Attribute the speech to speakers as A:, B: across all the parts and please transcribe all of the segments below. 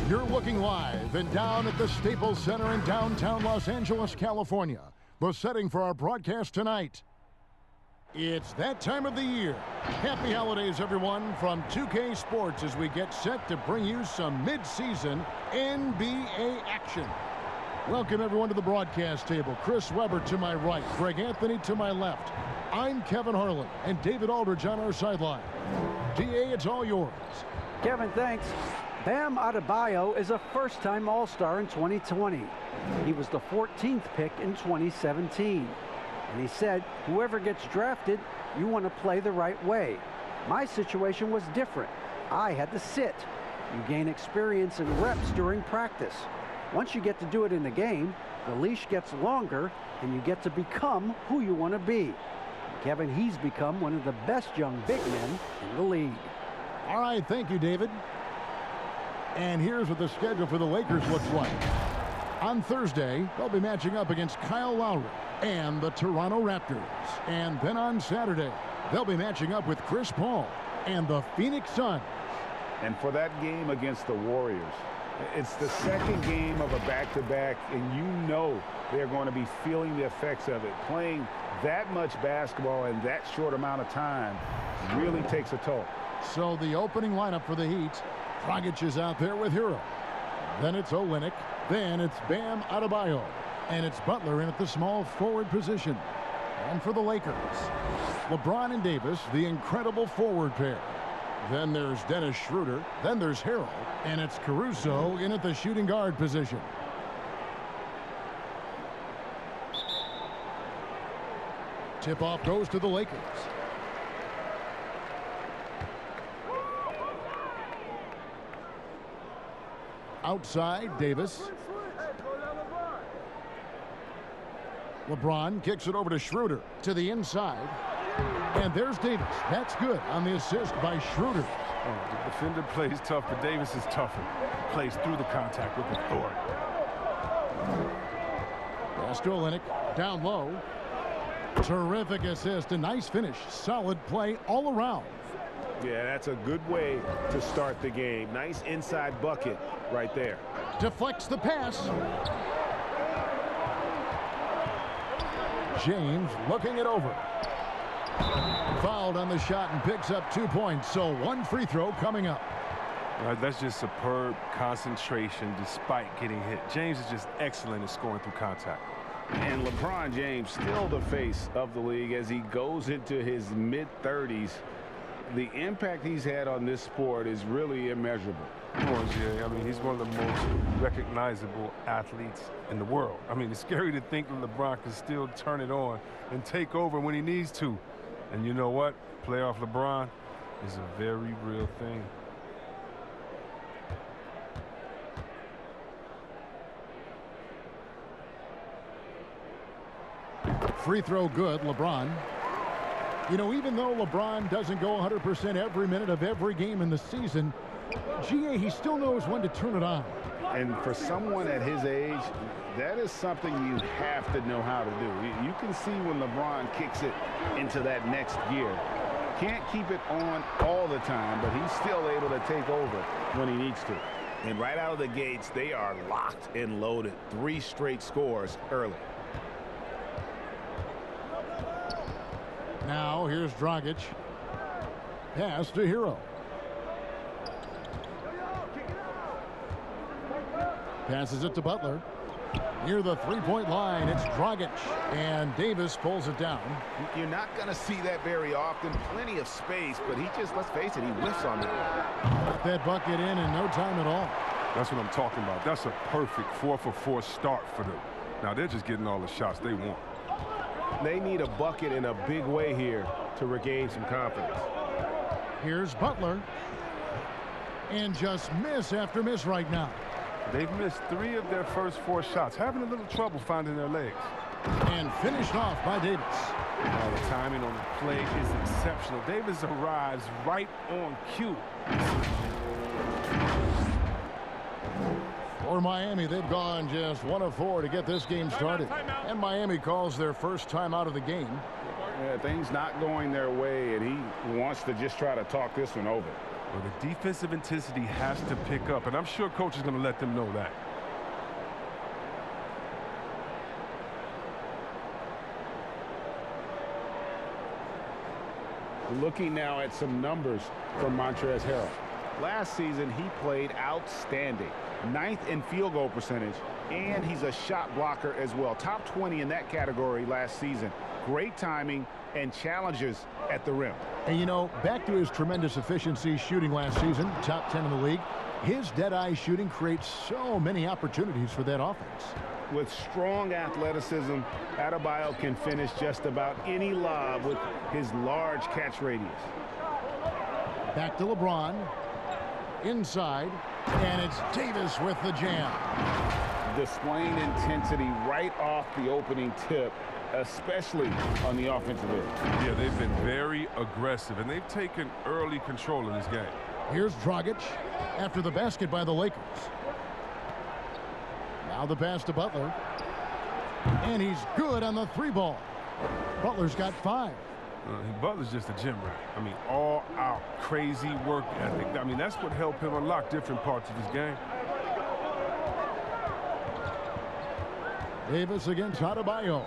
A: You're looking live and down at the Staples Center in downtown Los Angeles, California. The setting for our broadcast tonight. It's that time of the year. Happy holidays, everyone, from 2K Sports as we get set to bring you some mid-season NBA action. Welcome, everyone, to the broadcast table. Chris Webber to my right, Greg Anthony to my left. I'm Kevin Harlan, and David Aldridge on our sideline. DA, it's all yours.
B: Kevin, thanks. Bam Adebayo is a first-time All-Star in 2020. He was the 14th pick in 2017. And he said, whoever gets drafted, you want to play the right way. My situation was different. I had to sit. You gain experience and reps during practice. Once you get to do it in the game, the leash gets longer and you get to become who you want to be. Kevin, he's become one of the best young big men in the league.
A: All right, thank you, David. And here's what the schedule for the Lakers looks like. On Thursday, they'll be matching up against Kyle Lowry and the Toronto Raptors. And then on Saturday, they'll be matching up with Chris Paul and the Phoenix Suns.
C: And for that game against the Warriors, it's the second game of a back-to-back, and you know they're going to be feeling the effects of it. Playing that much basketball in that short amount of time really takes a toll.
A: So the opening lineup for the Heat, Dragic is out there with Hero. Then it's Olynyk. Then it's Bam Adebayo. And it's Butler in at the small forward position. And for the Lakers, LeBron and Davis, the incredible forward pair. Then there's Dennis Schroeder. Then there's Harrell. And it's Caruso in at the shooting guard position. Tip-off goes to the Lakers. Outside, Davis. LeBron kicks it over to Schroeder to the inside. And there's Davis. That's good on the assist by Schroeder.
D: Oh, the defender plays tough, but Davis is tougher. Plays through the contact with authority.
A: Pass to Olynyk. Down low. Terrific assist. A nice finish. Solid play all around.
C: Yeah, that's a good way to start the game. Nice inside bucket right there.
A: Deflects the pass. James looking it over. Fouled on the shot and picks up 2 points. So one free throw coming up.
D: That's just superb concentration despite getting hit. James is just excellent at scoring through contact.
C: And LeBron James still the face of the league as he goes into his mid-30s. The impact he's had on this sport is really immeasurable.
D: Come on, Jerry. I mean, he's one of the most recognizable athletes in the world. I mean, it's scary to think that LeBron can still turn it on and take over when he needs to. And you know what? Playoff LeBron is a very real thing.
A: Free throw good, LeBron. You know, even though LeBron doesn't go 100% every minute of every game in the season, GA, he still knows when to turn it on.
C: And for someone at his age, that is something you have to know how to do. You can see when LeBron kicks it into that next gear. Can't keep it on all the time, but he's still able to take over when he needs to. And right out of the gates, they are locked and loaded. 3 straight scores early.
A: Now, here's Dragic. Pass to Hero. Passes it to Butler. Near the three-point line, it's Dragic. And Davis pulls it down.
C: You're not going to see that very often. Plenty of space, but he just, let's face it, he whiffs on that.
A: Got that bucket in no time at all.
D: That's what I'm talking about. That's a perfect 4-for-4 start for them. Now, they're just getting all the shots they want.
C: They need a bucket in a big way here to regain some confidence.
A: Here's Butler. And just miss after miss right now.
D: They've missed 3 of their first 4 shots, having a little trouble finding their legs.
A: And finished off by Davis.
D: Oh, the timing on the play is exceptional. Davis arrives right on cue.
A: For Miami, they've gone just 1 of 4 to get this game started. And Miami calls their first time out of the game.
C: Yeah, things not going their way, and he wants to just try to talk this one over.
D: Well, the defensive intensity has to pick up, and I'm sure coach is going to let them know that.
C: Looking now at some numbers from Montrezl Harrell. Last season, he played outstanding. 9th in field goal percentage, and he's a shot blocker as well. Top 20 in that category last season. Great timing and challenges at the rim.
A: And, you know, back to his tremendous efficiency shooting last season, top 10 in the league, his dead-eye shooting creates so many opportunities for that offense.
C: With strong athleticism, Adebayo can finish just about any lob with his large catch radius.
A: Back to LeBron. Inside. And it's Davis with the jam.
C: Displaying intensity right off the opening tip, especially on the offensive end.
D: Yeah, they've been very aggressive, and they've taken early control of this game.
A: Here's Dragic after the basket by the Lakers. Now the pass to Butler. And he's good on the 3-ball. Butler's got 5.
D: Butler's just a gym rat. I mean, all out, crazy work ethic. I mean, that's what helped him unlock different parts of his game.
A: Davis against Adebayo.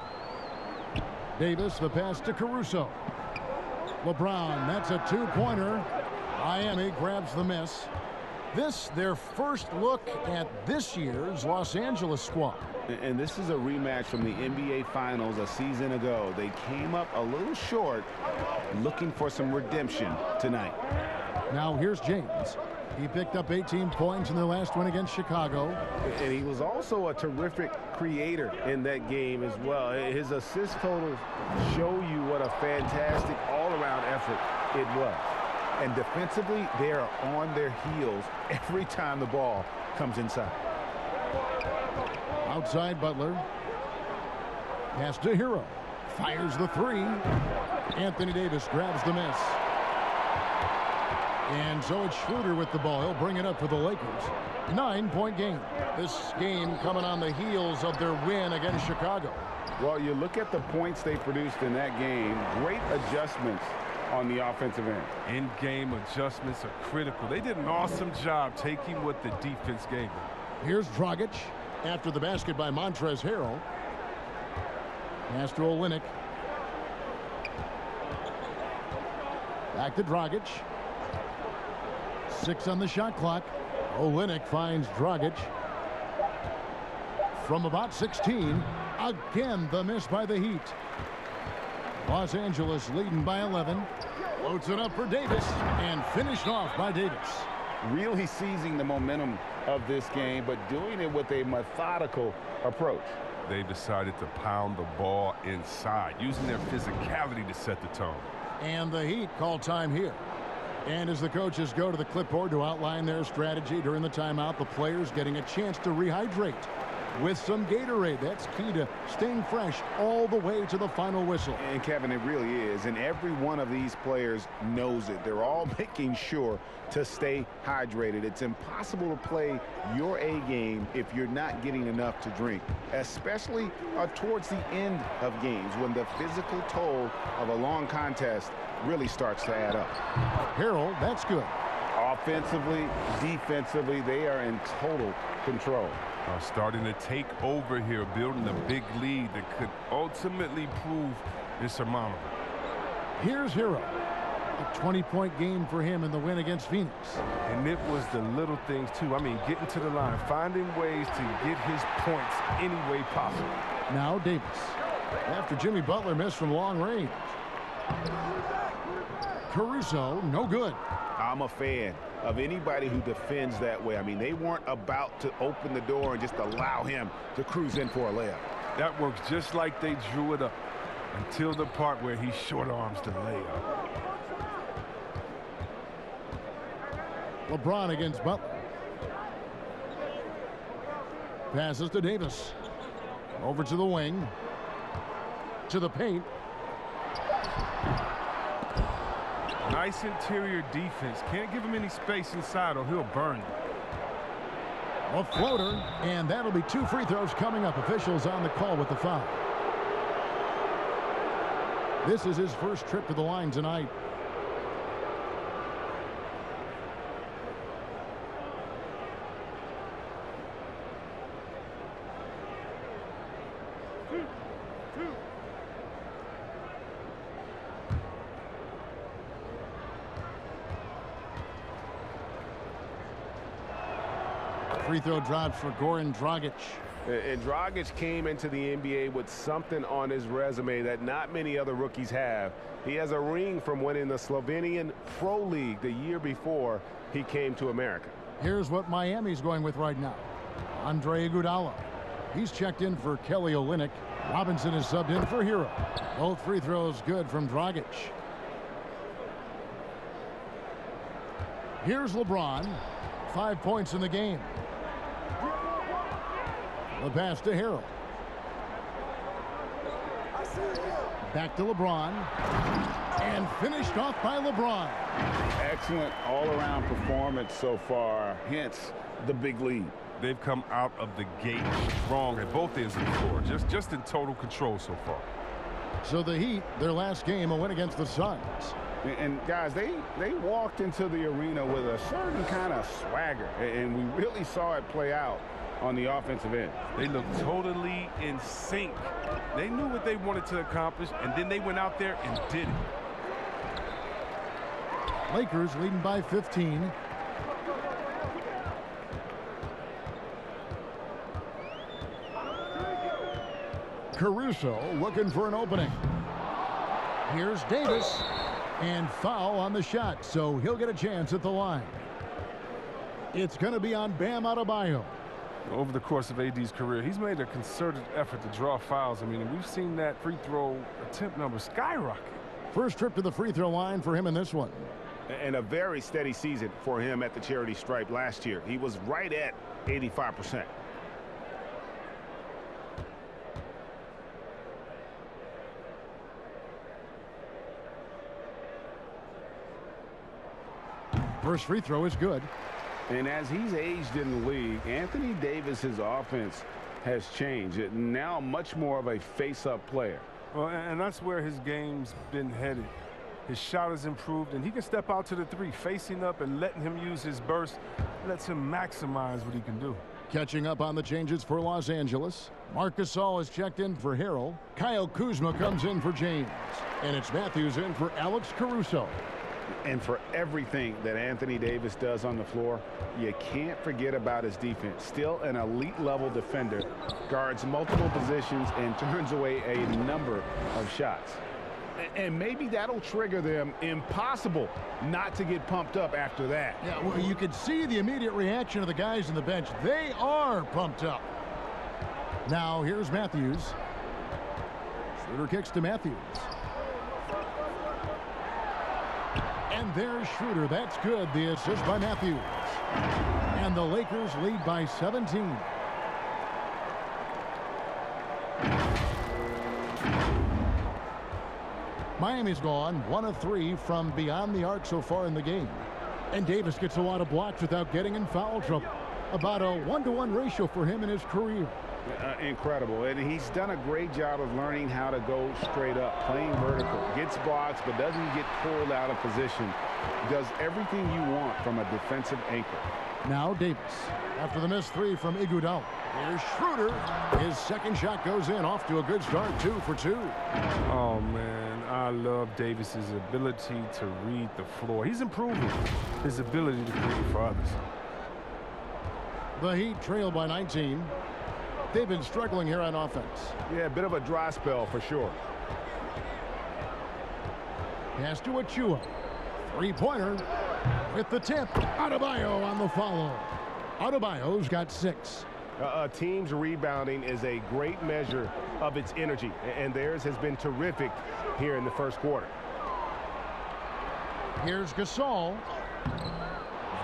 A: Davis, the pass to Caruso. LeBron, that's a 2-pointer. Miami grabs the miss. This, their first look at this year's Los Angeles squad.
C: And this is a rematch from the NBA Finals a season ago. They came up a little short, looking for some redemption tonight.
A: Now here's James. He picked up 18 points in their last win against Chicago.
C: And he was also a terrific creator in that game as well. His assist totals show you what a fantastic all-around effort it was. And defensively, they are on their heels every time the ball comes inside.
A: Outside Butler. Pass to Hero. Fires the 3. Anthony Davis grabs the miss. And so it's Schroeder with the ball. He'll bring it up for the Lakers. 9-point game. This game coming on the heels of their win against Chicago.
C: Well, you look at the points they produced in that game. Great adjustments on the offensive end.
D: In-game adjustments are critical. They did an awesome job taking what the defense gave them.
A: Here's Dragic after the basket by Montrezl Harrell. Pass to Olynyk. Back to Dragic. 6 on the shot clock. Olynyk finds Dragic. From about 16. Again, the miss by the Heat. Los Angeles leading by 11. Loads it up for Davis and finished off by Davis.
C: Really seizing the momentum of this game, but doing it with a methodical approach.
D: They decided to pound the ball inside, using their physicality to set the tone.
A: And the Heat call time here. And as the coaches go to the clipboard to outline their strategy during the timeout, the players getting a chance to rehydrate with some Gatorade. That's key to staying fresh all the way to the final whistle.
C: And Kevin, it really is. And every one of these players knows it. They're all making sure to stay hydrated. It's impossible to play your A game if you're not getting enough to drink, especially towards the end of games when the physical toll of a long contest really starts to add up.
A: Harrell, that's good.
C: Offensively, defensively, they are in total control.
D: Starting to take over here, building a big lead that could ultimately prove insurmountable.
A: Here's Hero. A 20-point game for him in the win against Phoenix.
D: And it was the little things, too. I mean, getting to the line, finding ways to get his points any way possible.
A: Now Davis. After Jimmy Butler missed from long range. Caruso, no good.
C: I'm a fan of anybody who defends that way. I mean, they weren't about to open the door and just allow him to cruise in for a layup.
D: That works just like they drew it up until the part where he short arms the layup.
A: LeBron against Butler. Passes to Davis. Over to the wing. To the paint.
D: Nice interior defense. Can't give him any space inside or he'll burn you.
A: A floater, and that'll be 2 free throws coming up. Officials on the call with the foul. This is his first trip to the line tonight. Free throw drops for Goran Dragic.
E: And Dragic came into the NBA with something on his resume that not many other rookies have. He has a ring from winning the Slovenian Pro League the year before he came to America.
A: Here's what Miami's going with right now. Andre Iguodala. He's checked in for Kelly Olynyk. Robinson is subbed in for Hero. Both free throws good from Dragic. Here's LeBron. 5 points in the game. The pass to Hero. Back to LeBron. And finished off by LeBron.
C: Excellent all-around performance so far, hence the big lead.
D: They've come out of the gate strong at both ends of the floor, just in total control so far.
A: So the Heat, their last game, a win against the Suns.
C: And guys, they walked into the arena with a certain kind of swagger, and we really saw it play out on the offensive end.
D: They looked totally in sync. They knew what they wanted to accomplish, and then they went out there and did it.
A: Lakers leading by 15. Caruso looking for an opening. Here's Davis. And foul on the shot, so he'll get a chance at the line. It's going to be on Bam Adebayo.
D: Over the course of AD's career, he's made a concerted effort to draw fouls. I mean, we've seen that free throw attempt number skyrocket.
A: First trip to the free throw line for him in this one.
E: And a very steady season for him at the charity stripe last year. He was right at 85%.
A: First free throw is good.
C: And as he's aged in the league, Anthony Davis's offense has changed. Now much more of a face-up player.
D: Well, and that's where his game's been headed. His shot has improved, and he can step out to the three, facing up and letting him use his burst. Lets him maximize what he can do.
A: Catching up on the changes for Los Angeles. Marc Gasol is checked in for Harrell. Kyle Kuzma comes in for James. And it's Matthews in for Alex Caruso.
C: And for everything that Anthony Davis does on the floor, you can't forget about his defense. Still an elite level defender, guards multiple positions and turns away a number of shots. And maybe that'll trigger them. Impossible not to get pumped up after that.
A: Yeah, well, you could see the immediate reaction of the guys on the bench. They are pumped up. Now here's Matthews. Schroeder kicks to Matthews. And there's Schroeder. That's good. The assist by Matthews. And the Lakers lead by 17. Miami's gone 1 of 3 from beyond the arc so far in the game. And Davis gets a lot of blocks without getting in foul trouble. About a 1-to-1 ratio for him in his career.
C: Incredible. And he's done a great job of learning how to go straight up, playing vertical. Gets blocks, but doesn't get pulled out of position. Does everything you want from a defensive anchor.
A: Now Davis. After the missed three from Iguodala. Here's Schroeder. His second shot goes in. Off to a good start. 2 for 2.
D: Oh, man. I love Davis's ability to read the floor. He's improving his ability to create for others.
A: The Heat trail by 19. They've been struggling here on offense.
C: Yeah, a bit of a dry spell for sure.
A: Pass to Achua. Three-pointer with the tip. Adebayo on the follow. Adebayo's got 6.
E: A team's rebounding is a great measure of its energy, and theirs has been terrific here in the first quarter.
A: Here's Gasol.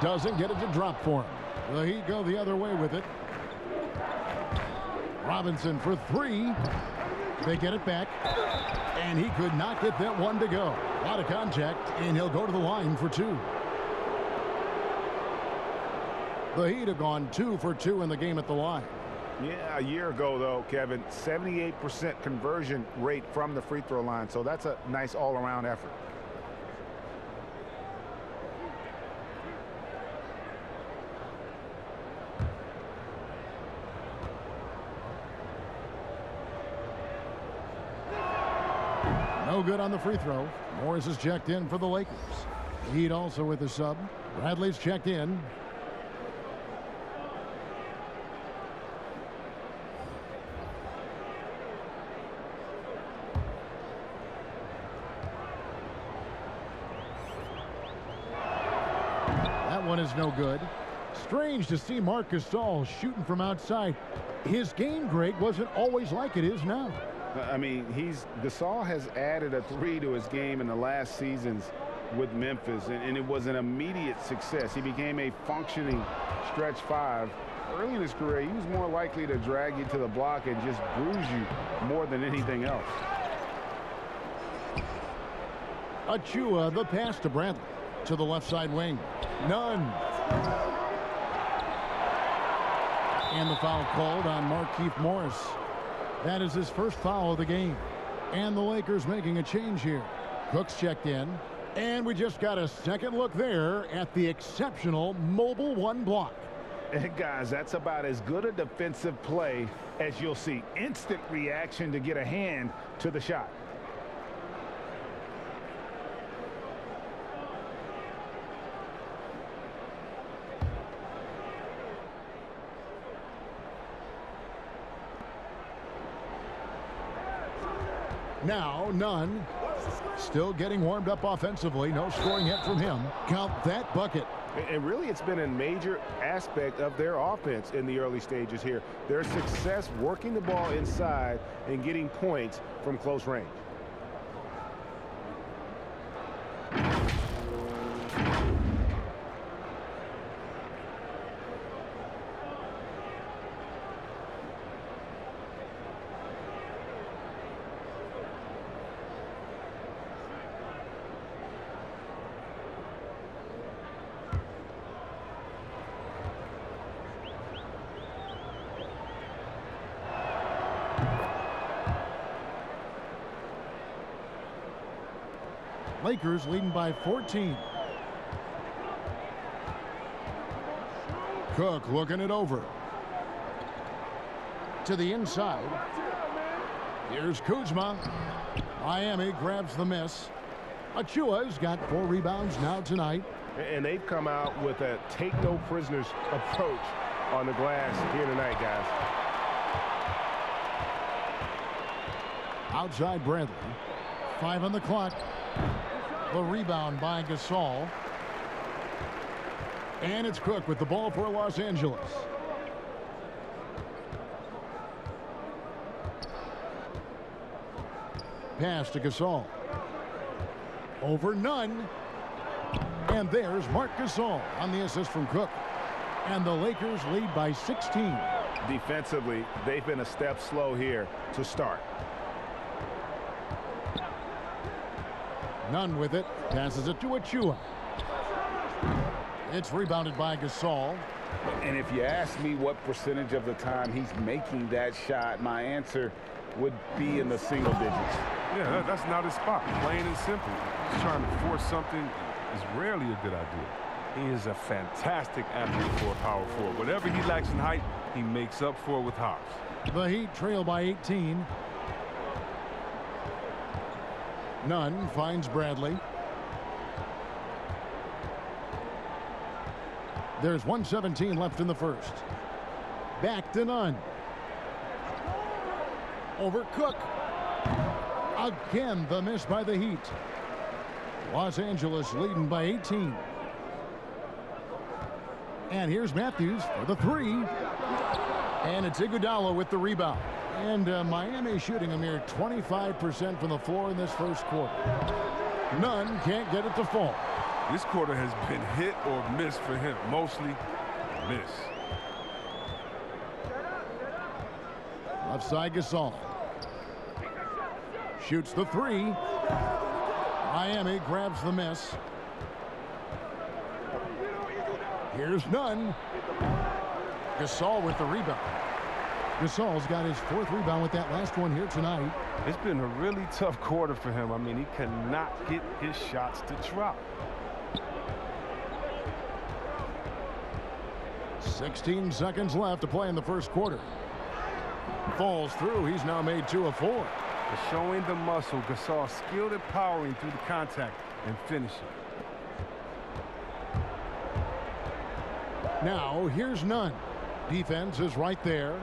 A: Doesn't get it to drop for him. The Heat go the other way with it. Robinson for 3. They get it back. And he could not get that one to go. A lot of contact, and he'll go to the line for 2. The Heat have gone 2 for 2 in the game at the line.
C: Yeah, a year ago, though, Kevin, 78% conversion rate from the free throw line. So that's a nice all-around effort.
A: No good on the free throw. Morris is checked in for the Lakers. Heat also with a sub. Bradley's checked in. one is no good. Strange to see Marc Gasol shooting from outside. His game, Greg, wasn't always like it is now.
C: I mean, Gasol has added a 3 to his game in the last seasons with Memphis, and it was an immediate success. He became a functioning stretch 5. Early in his career, he was more likely to drag you to the block and just bruise you more than anything else.
A: Achua, the pass to Bradley. To the left side wing. None. And the foul called on Markieff Morris. That is his first foul of the game. And the Lakers making a change here. Cook's checked in. And we just got a second look there at the exceptional mobile 1 block.
C: And guys, that's about as good a defensive play as you'll see. Instant reaction to get a hand to the shot.
A: Now, Nunn still getting warmed up offensively. No scoring yet from him. Count that bucket.
E: And really, it's been a major aspect of their offense in the early stages here. Their success working the ball inside and getting points from close range.
A: Lakers leading by 14. Cook looking it over. To the inside. Here's Kuzma. Miami grabs the miss. Achua's got 4 rebounds now tonight.
E: And they've come out with a take no prisoners approach on the glass here tonight, guys.
A: Outside Bradley. 5 on the clock. The rebound by Gasol. And it's Cook with the ball for Los Angeles. Pass to Gasol. Over Nunn. And there's Marc Gasol on the assist from Cook. And the Lakers lead by 16.
C: Defensively, they've been a step slow here to start.
A: Nunn with it. Passes it to Achua. It's rebounded by Gasol.
C: And if you ask me what percentage of the time he's making that shot, my answer would be in the single digits.
D: Yeah, that's not his spot. Plain and simple. He's trying to force something is rarely a good idea. He is a fantastic athlete for a power forward. Whatever he lacks in height, he makes up for it with hops.
A: The Heat trail by 18. Nunn finds Bradley. There's 1:17 left in the first. Back to Nunn. Over Cook. Again, the miss by the Heat. Los Angeles leading by 18. And here's Matthews for the 3. And it's Iguodala with the rebound. And Miami shooting a mere 25% from the floor in this first quarter. Nunn can't get it to fall.
D: This quarter has been hit or miss for him. Mostly miss.
A: Left side Gasol. Shoots the 3. Miami grabs the miss. Here's Nunn. Gasol with the rebound. Gasol's got his 4th rebound with that last one here tonight.
D: It's been a really tough quarter for him. I mean, he cannot get his shots to drop.
A: 16 seconds left to play in the first quarter. Falls through. He's now made 2 of 4.
D: Showing the muscle, Gasol skilled at powering through the contact and finishing.
A: Now here's Nunn. Defense is right there.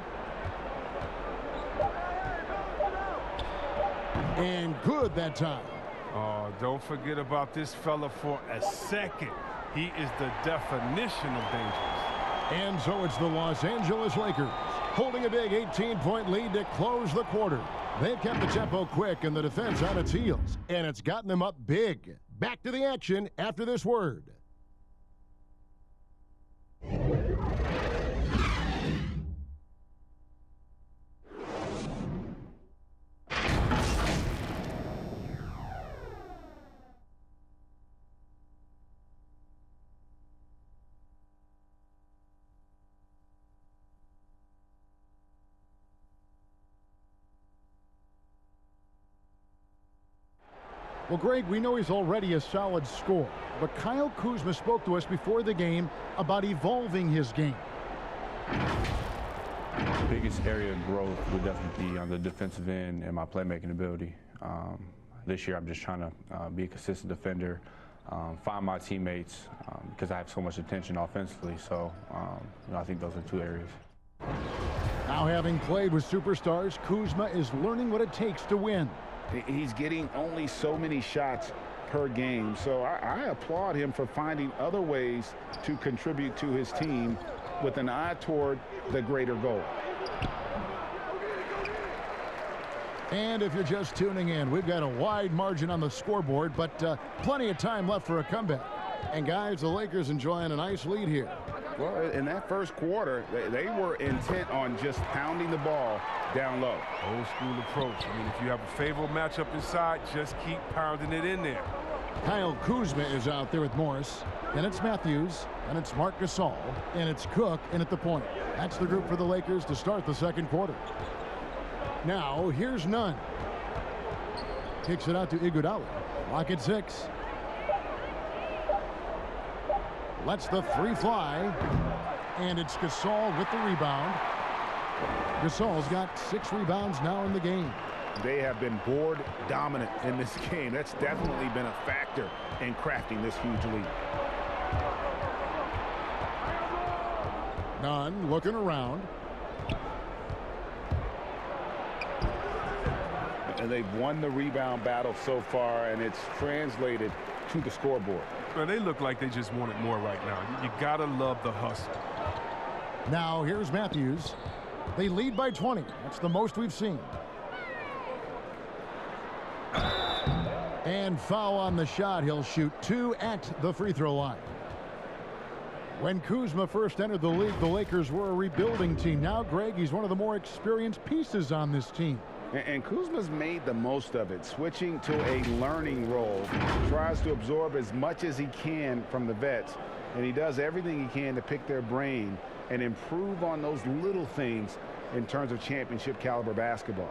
A: And good that time.
D: Oh, don't forget about this fella for a second. He is the definition of dangerous.
A: And so it's the Los Angeles Lakers holding a big 18-point lead to close the quarter. They've kept the tempo quick and the defense on its heels, and it's gotten them up big. Back to the action after this word. Well, Greg, we know he's already a solid scorer, but Kyle Kuzma spoke to us before the game about evolving his game.
F: The biggest area of growth would definitely be on the defensive end and my playmaking ability. This year, I'm just trying to be a consistent defender, find my teammates because I have so much attention offensively. So, I think those are two areas.
A: Now, having played with superstars, Kuzma is learning what it takes to win.
C: He's getting only so many shots per game, so I applaud him for finding other ways to contribute to his team with an eye toward the greater goal.
A: And if you're just tuning in, we've got a wide margin on the scoreboard, but plenty of time left for a comeback. And guys, the Lakers enjoying a nice lead here.
C: Well, in that first quarter, they were intent on just pounding the ball down low.
D: Old school approach. I mean, if you have a favorable matchup inside, just keep pounding it in there.
A: Kyle Kuzma is out there with Morris. Then it's Matthews. And it's Marc Gasol. And it's Cook in at the point. That's the group for the Lakers to start the second quarter. Now, here's Nunn. Kicks it out to Iguodala. Lock at 6. Lets the three fly. And it's Gasol with the rebound. Gasol's got 6 rebounds now in the game.
C: They have been board dominant in this game. That's definitely been a factor in crafting this huge lead.
A: Nunn looking around.
C: And they've won the rebound battle so far, and it's translated to the scoreboard.
D: Well, they look like they just want it more right now. You gotta love the hustle.
A: Now here's Matthews. They lead by 20. That's the most we've seen. And foul on the shot. He'll shoot 2 at the free throw line. When Kuzma first entered the league, the Lakers were a rebuilding team. Now, Greg, he's one of the more experienced pieces on this team.
C: And Kuzma's made the most of it, switching to a learning role. Tries to absorb as much as he can from the vets, and he does everything he can to pick their brain and improve on those little things in terms of championship caliber basketball.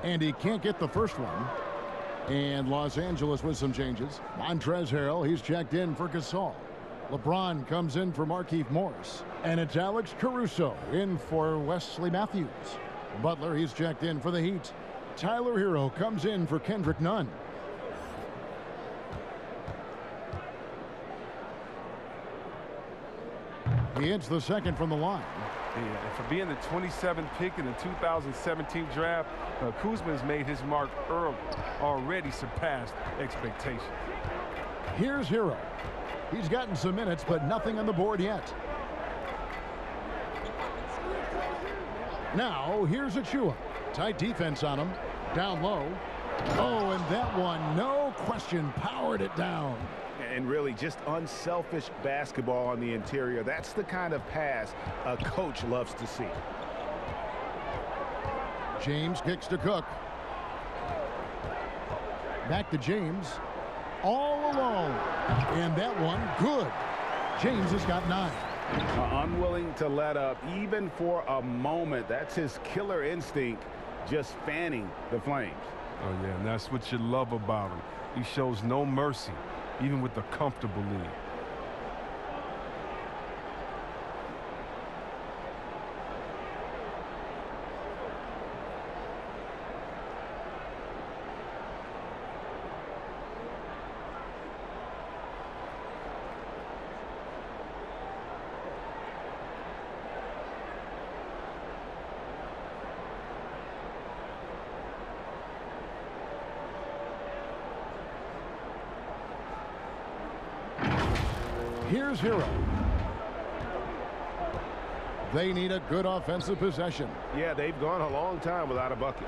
A: And he can't get the first one. And Los Angeles with some changes. Montrezl Harrell, he's checked in for Gasol. LeBron comes in for Markieff Morris. And it's Alex Caruso in for Wesley Matthews. Butler, he's checked in for the Heat. Tyler Hero comes in for Kendrick Nunn. He hits the second from the line.
D: Yeah, and for being the 27th pick in the 2017 draft, Kuzma has made his mark early, already surpassed expectations.
A: Here's Hero. He's gotten some minutes, but nothing on the board yet. Now, here's Achua. Tight defense on him. Down low. Oh, and that one, no question, powered it down.
C: And really just unselfish basketball on the interior. That's the kind of pass a coach loves to see.
A: James kicks to Cook. Back to James. All alone. And that one, good. James has got 9.
C: Unwilling to let up even for a moment. That's his killer instinct, just fanning the flames.
D: Oh, yeah, and that's what you love about him. He shows no mercy, even with a comfortable lead.
A: Here's Hero. They need a good offensive possession.
E: Yeah, they've gone a long time without a bucket.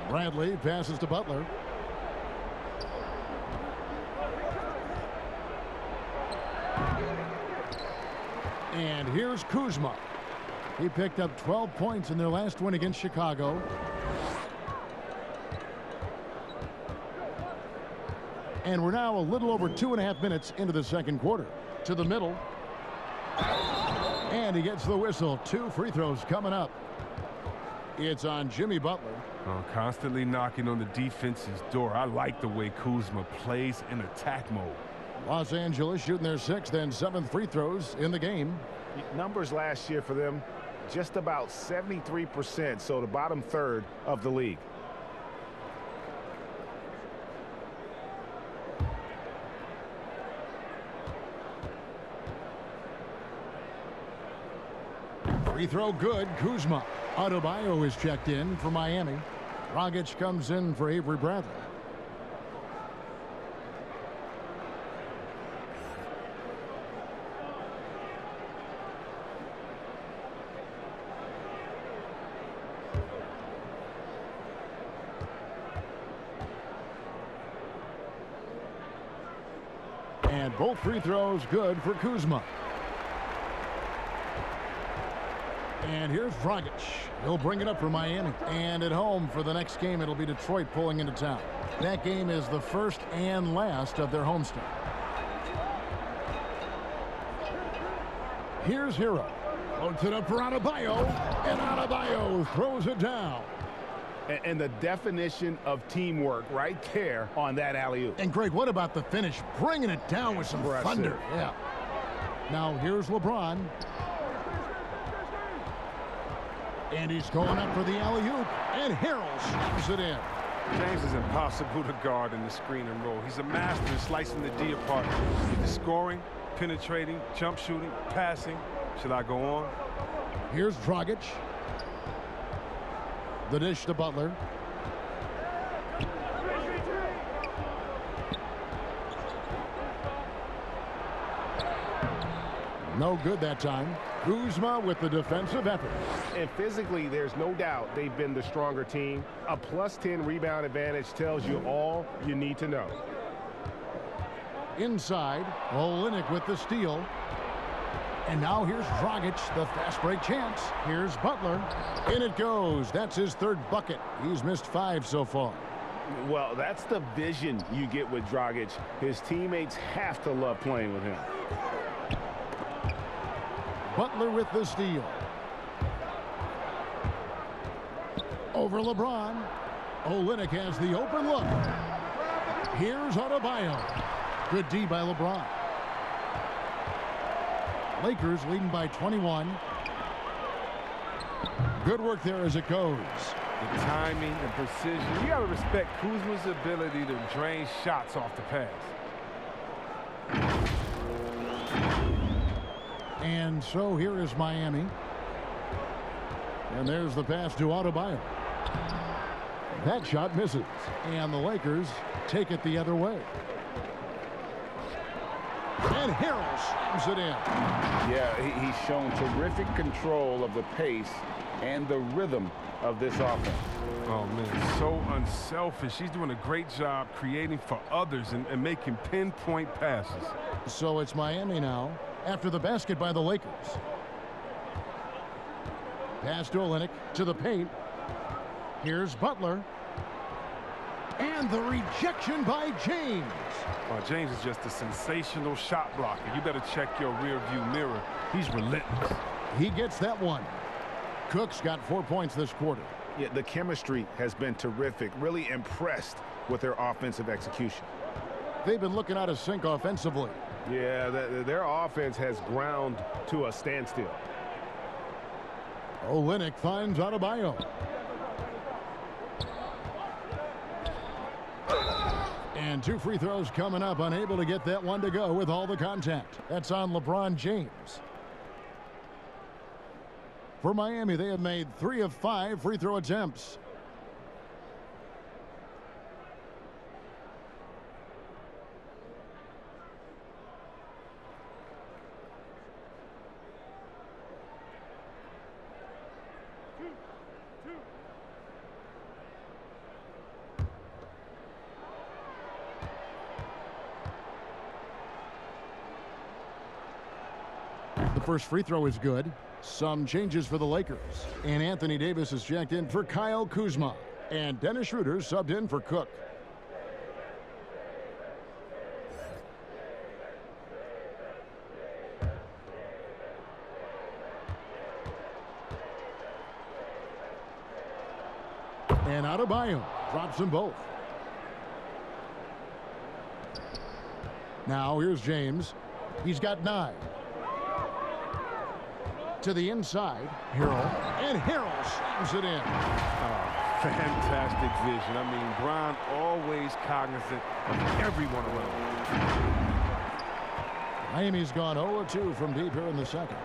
A: Bradley passes to Butler. And here's Kuzma. He picked up 12 points in their last win against Chicago. And we're now a little over 2.5 minutes into the second quarter. To the middle. And he gets the whistle. 2 free throws coming up. It's on Jimmy Butler.
D: Oh, constantly knocking on the defense's door. I like the way Kuzma plays in attack mode.
A: Los Angeles shooting their 6th and 7th free throws in the game.
E: Numbers last year for them, just about 73%, so the bottom third of the league.
A: Free throw good. Kuzma. Adebayo is checked in for Miami. Dragic comes in for Avery Bradley. And both free throws good for Kuzma. And here's Dragic. He'll bring it up for Miami. And at home for the next game, it'll be Detroit pulling into town. That game is the first and last of their homestand. Here's Hero. Floats it up for Adebayo. And Adebayo throws it down.
E: And the definition of teamwork right there on that alley-oop.
A: And Greg, what about the finish? Bringing it down with some thunder. Yeah. Now here's LeBron. And he's going up for the alley-oop. And Harrell slams it in.
D: James is impossible to guard in the screen and roll. He's a master slicing the D apart. He's scoring, penetrating, jump shooting, passing. Should I go on?
A: Here's Dragic. The dish to Butler. No good that time. Kuzma with the defensive effort.
E: And physically, there's no doubt they've been the stronger team. A +10 rebound advantage tells you all you need to know.
A: Inside, Olynyk with the steal. And now here's Dragic, the fast break chance. Here's Butler. In it goes. That's his 3rd bucket. He's missed 5 so far.
C: Well, that's the vision you get with Dragic. His teammates have to love playing with him.
A: Butler with the steal. Over LeBron. Olynyk has the open look. Here's Adebayo. Good D by LeBron. Lakers leading by 21. Good work there as it goes.
D: The timing and precision. You got to respect Kuzma's ability to drain shots off the pass.
A: And so here is Miami. And there's the pass to Adebayo. That shot misses. And the Lakers take it the other way. And Harrell slams it in.
C: Yeah, he's shown terrific control of the pace and the rhythm of this offense.
D: Oh, man, so unselfish. He's doing a great job creating for others and making pinpoint passes.
A: So it's Miami now after the basket by the Lakers. Pass to Olynyk to the paint. Here's Butler. And the rejection by James.
D: Well, James is just a sensational shot blocker. You better check your rear view mirror. He's relentless.
A: He gets that one. Cook's got 4 points this quarter.
E: Yeah, the chemistry has been terrific. Really impressed with their offensive execution.
A: They've been looking out of sync offensively.
E: Yeah, their offense has ground to a standstill.
A: Olynyk finds Adebayo. And 2 free throws coming up. Unable to get that one to go with all the contact. That's on LeBron James. For Miami, they have made 3 of 5 free throw attempts. first free throw is good. Some changes for the Lakers. And Anthony Davis is checked in for Kyle Kuzma. And Dennis Schroeder subbed in for Cook. And Adebayo drops them both. Now here's James. He's got 9. To the inside, Harrell. And Harrell slams it in.
D: Fantastic vision. I mean, Bron always cognizant of everyone around.
A: Miami's gone 0-2 from deep here in the second.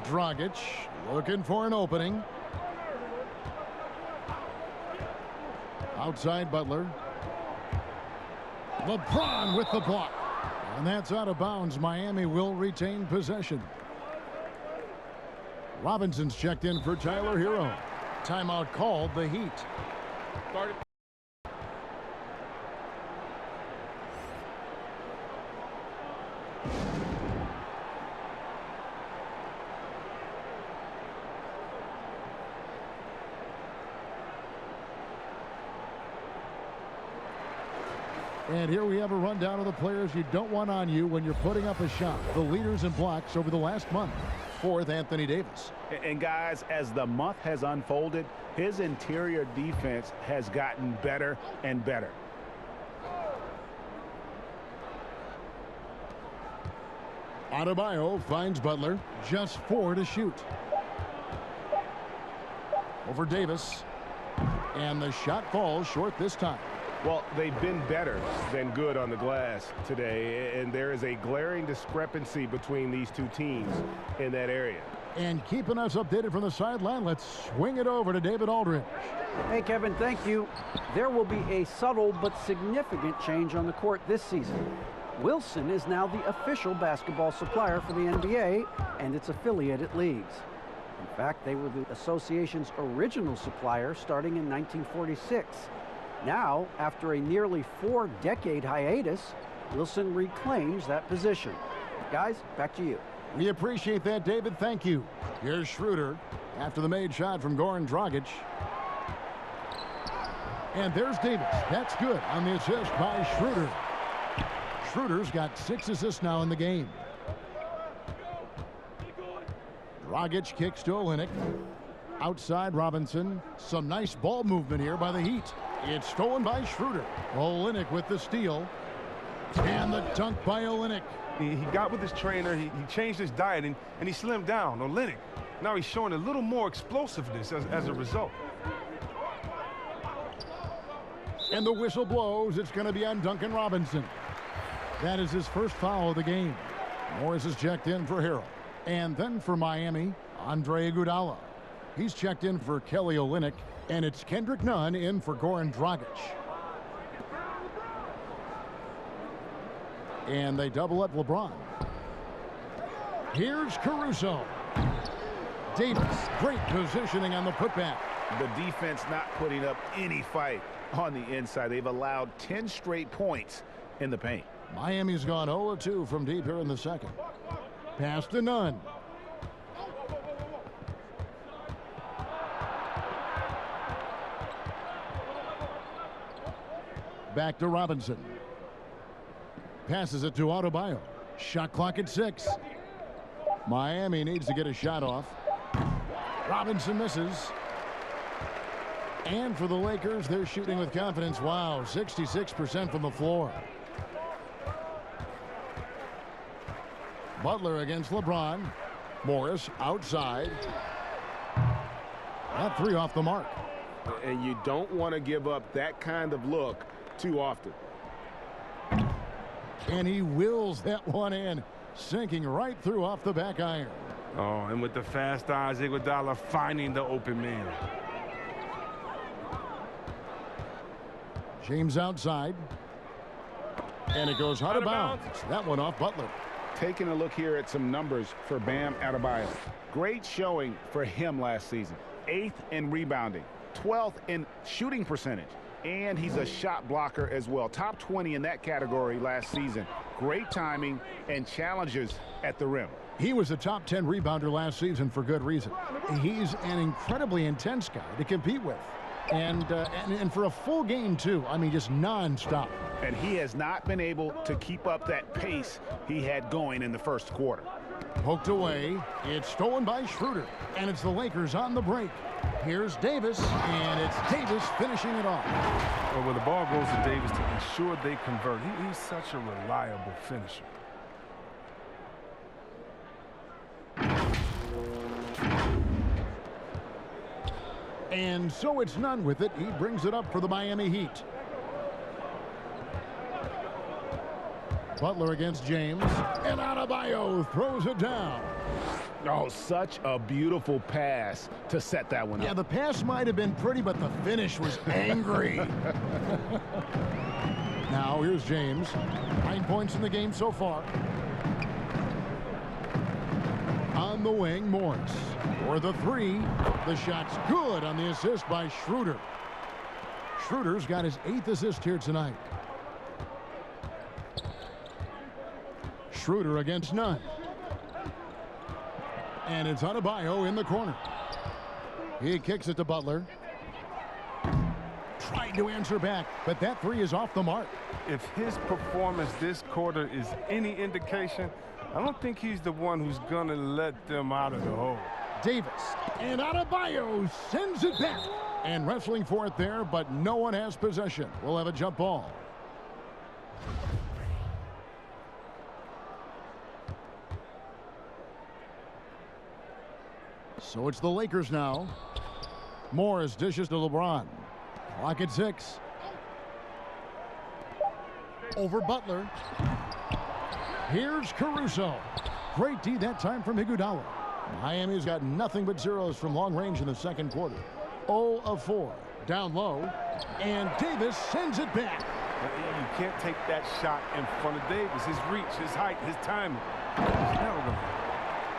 A: Dragic looking for an opening. Outside Butler. LeBron with the block. And that's out of bounds. Miami will retain possession. Robinson's checked in for Tyler Hero. Timeout called, the Heat. And here we have a rundown of the players you don't want on you when you're putting up a shot. The leaders in blocks over the last month. 4th, Anthony Davis.
C: And guys, as the month has unfolded, his interior defense has gotten better and better.
A: Adebayo finds Butler. Just 4 to shoot. Over Davis. And the shot falls short this time.
E: Well, they've been better than good on the glass today, and there is a glaring discrepancy between these two teams in that area.
A: And keeping us updated from the sideline, let's swing it over to David Aldridge.
B: Hey, Kevin, thank you. There will be a subtle but significant change on the court this season. Wilson is now the official basketball supplier for the NBA and its affiliated leagues. In fact, they were the association's original supplier starting in 1946. Now, after a nearly 4-decade hiatus, Wilson reclaims that position. Guys, back to you.
A: We appreciate that, David. Thank you. Here's Schroeder after the made shot from Goran Dragic. And there's Davis. That's good on the assist by Schroeder. Schroeder's got 6 assists now in the game. Dragic kicks to Olynyk. Outside Robinson. Some nice ball movement here by the Heat. It's stolen by Schroeder. Olynyk with the steal. And the dunk by Olynyk.
D: He got with his trainer, he changed his diet, and he slimmed down. Olynyk, now he's showing a little more explosiveness as a result.
A: And the whistle blows. It's going to be on Duncan Robinson. That is his first foul of the game. Morris is checked in for Harrell. And then for Miami, Andre Iguodala. He's checked in for Kelly Olynyk. And it's Kendrick Nunn in for Goran Dragic. And they double up LeBron. Here's Caruso. Davis, great positioning on the putback.
C: The defense not putting up any fight on the inside. They've allowed 10 straight points in the paint.
A: Miami's gone 0-2 from deep here in the second. Pass to Nunn. Back to Robinson. Passes it to Adebayo. Shot clock at 6. Miami needs to get a shot off. Robinson misses. And for the Lakers, they're shooting with confidence. Wow, 66% from the floor. Butler against LeBron. Morris outside. That 3 off the mark.
E: And you don't want to give up that kind of look too often.
A: And he wills that one in, sinking right through off the back iron.
D: Oh, and with the fast eyes, Iguodala finding the open man.
A: James outside. And it goes out of bounds. That one off Butler.
C: Taking a look here at some numbers for Bam Adebayo. Great showing for him last season. 8th in rebounding, 12th in shooting percentage, and he's a shot blocker as well. Top 20 in that category last season great timing and challenges at the rim.
A: He was a top 10 rebounder last season for good reason. He's an incredibly intense guy to compete with. And for a full game, too. I mean, just nonstop.
C: And he has not been able to keep up that pace he had going in the first quarter.
A: Poked away. It's stolen by Schroeder. And it's the Lakers on the break. Here's Davis, and it's Davis finishing it off.
D: Well, when the ball goes to Davis to ensure they convert, he's such a reliable finisher.
A: And so it's none with it. He brings it up for the Miami Heat. Butler against James. And Adebayo throws it down.
C: Oh, such a beautiful pass to set that one up.
A: Yeah, the pass might have been pretty, but the finish was angry. Now, here's James. 9 points in the game so far. On the wing, Morris. For the three. The shot's good on the assist by Schroeder. Schroeder's got his 8th assist here tonight. Schroeder against none. And it's Adebayo in the corner. He kicks it to Butler. Tried to answer back, but that three is off the mark.
D: If his performance this quarter is any indication, I don't think he's the one who's going to let them out of the hole.
A: Davis. And Adebayo sends it back. And wrestling for it there, but no one has possession. We'll have a jump ball. So it's the Lakers now. Morris dishes to LeBron. Clock at 6. Over Butler. Here's Caruso. Great D that time from Iguodala. Miami's got nothing but zeros from long range in the second quarter. 0 of 4. Down low. And Davis sends it back.
D: You can't take that shot in front of Davis. His reach, his height, his timing. He's never going to.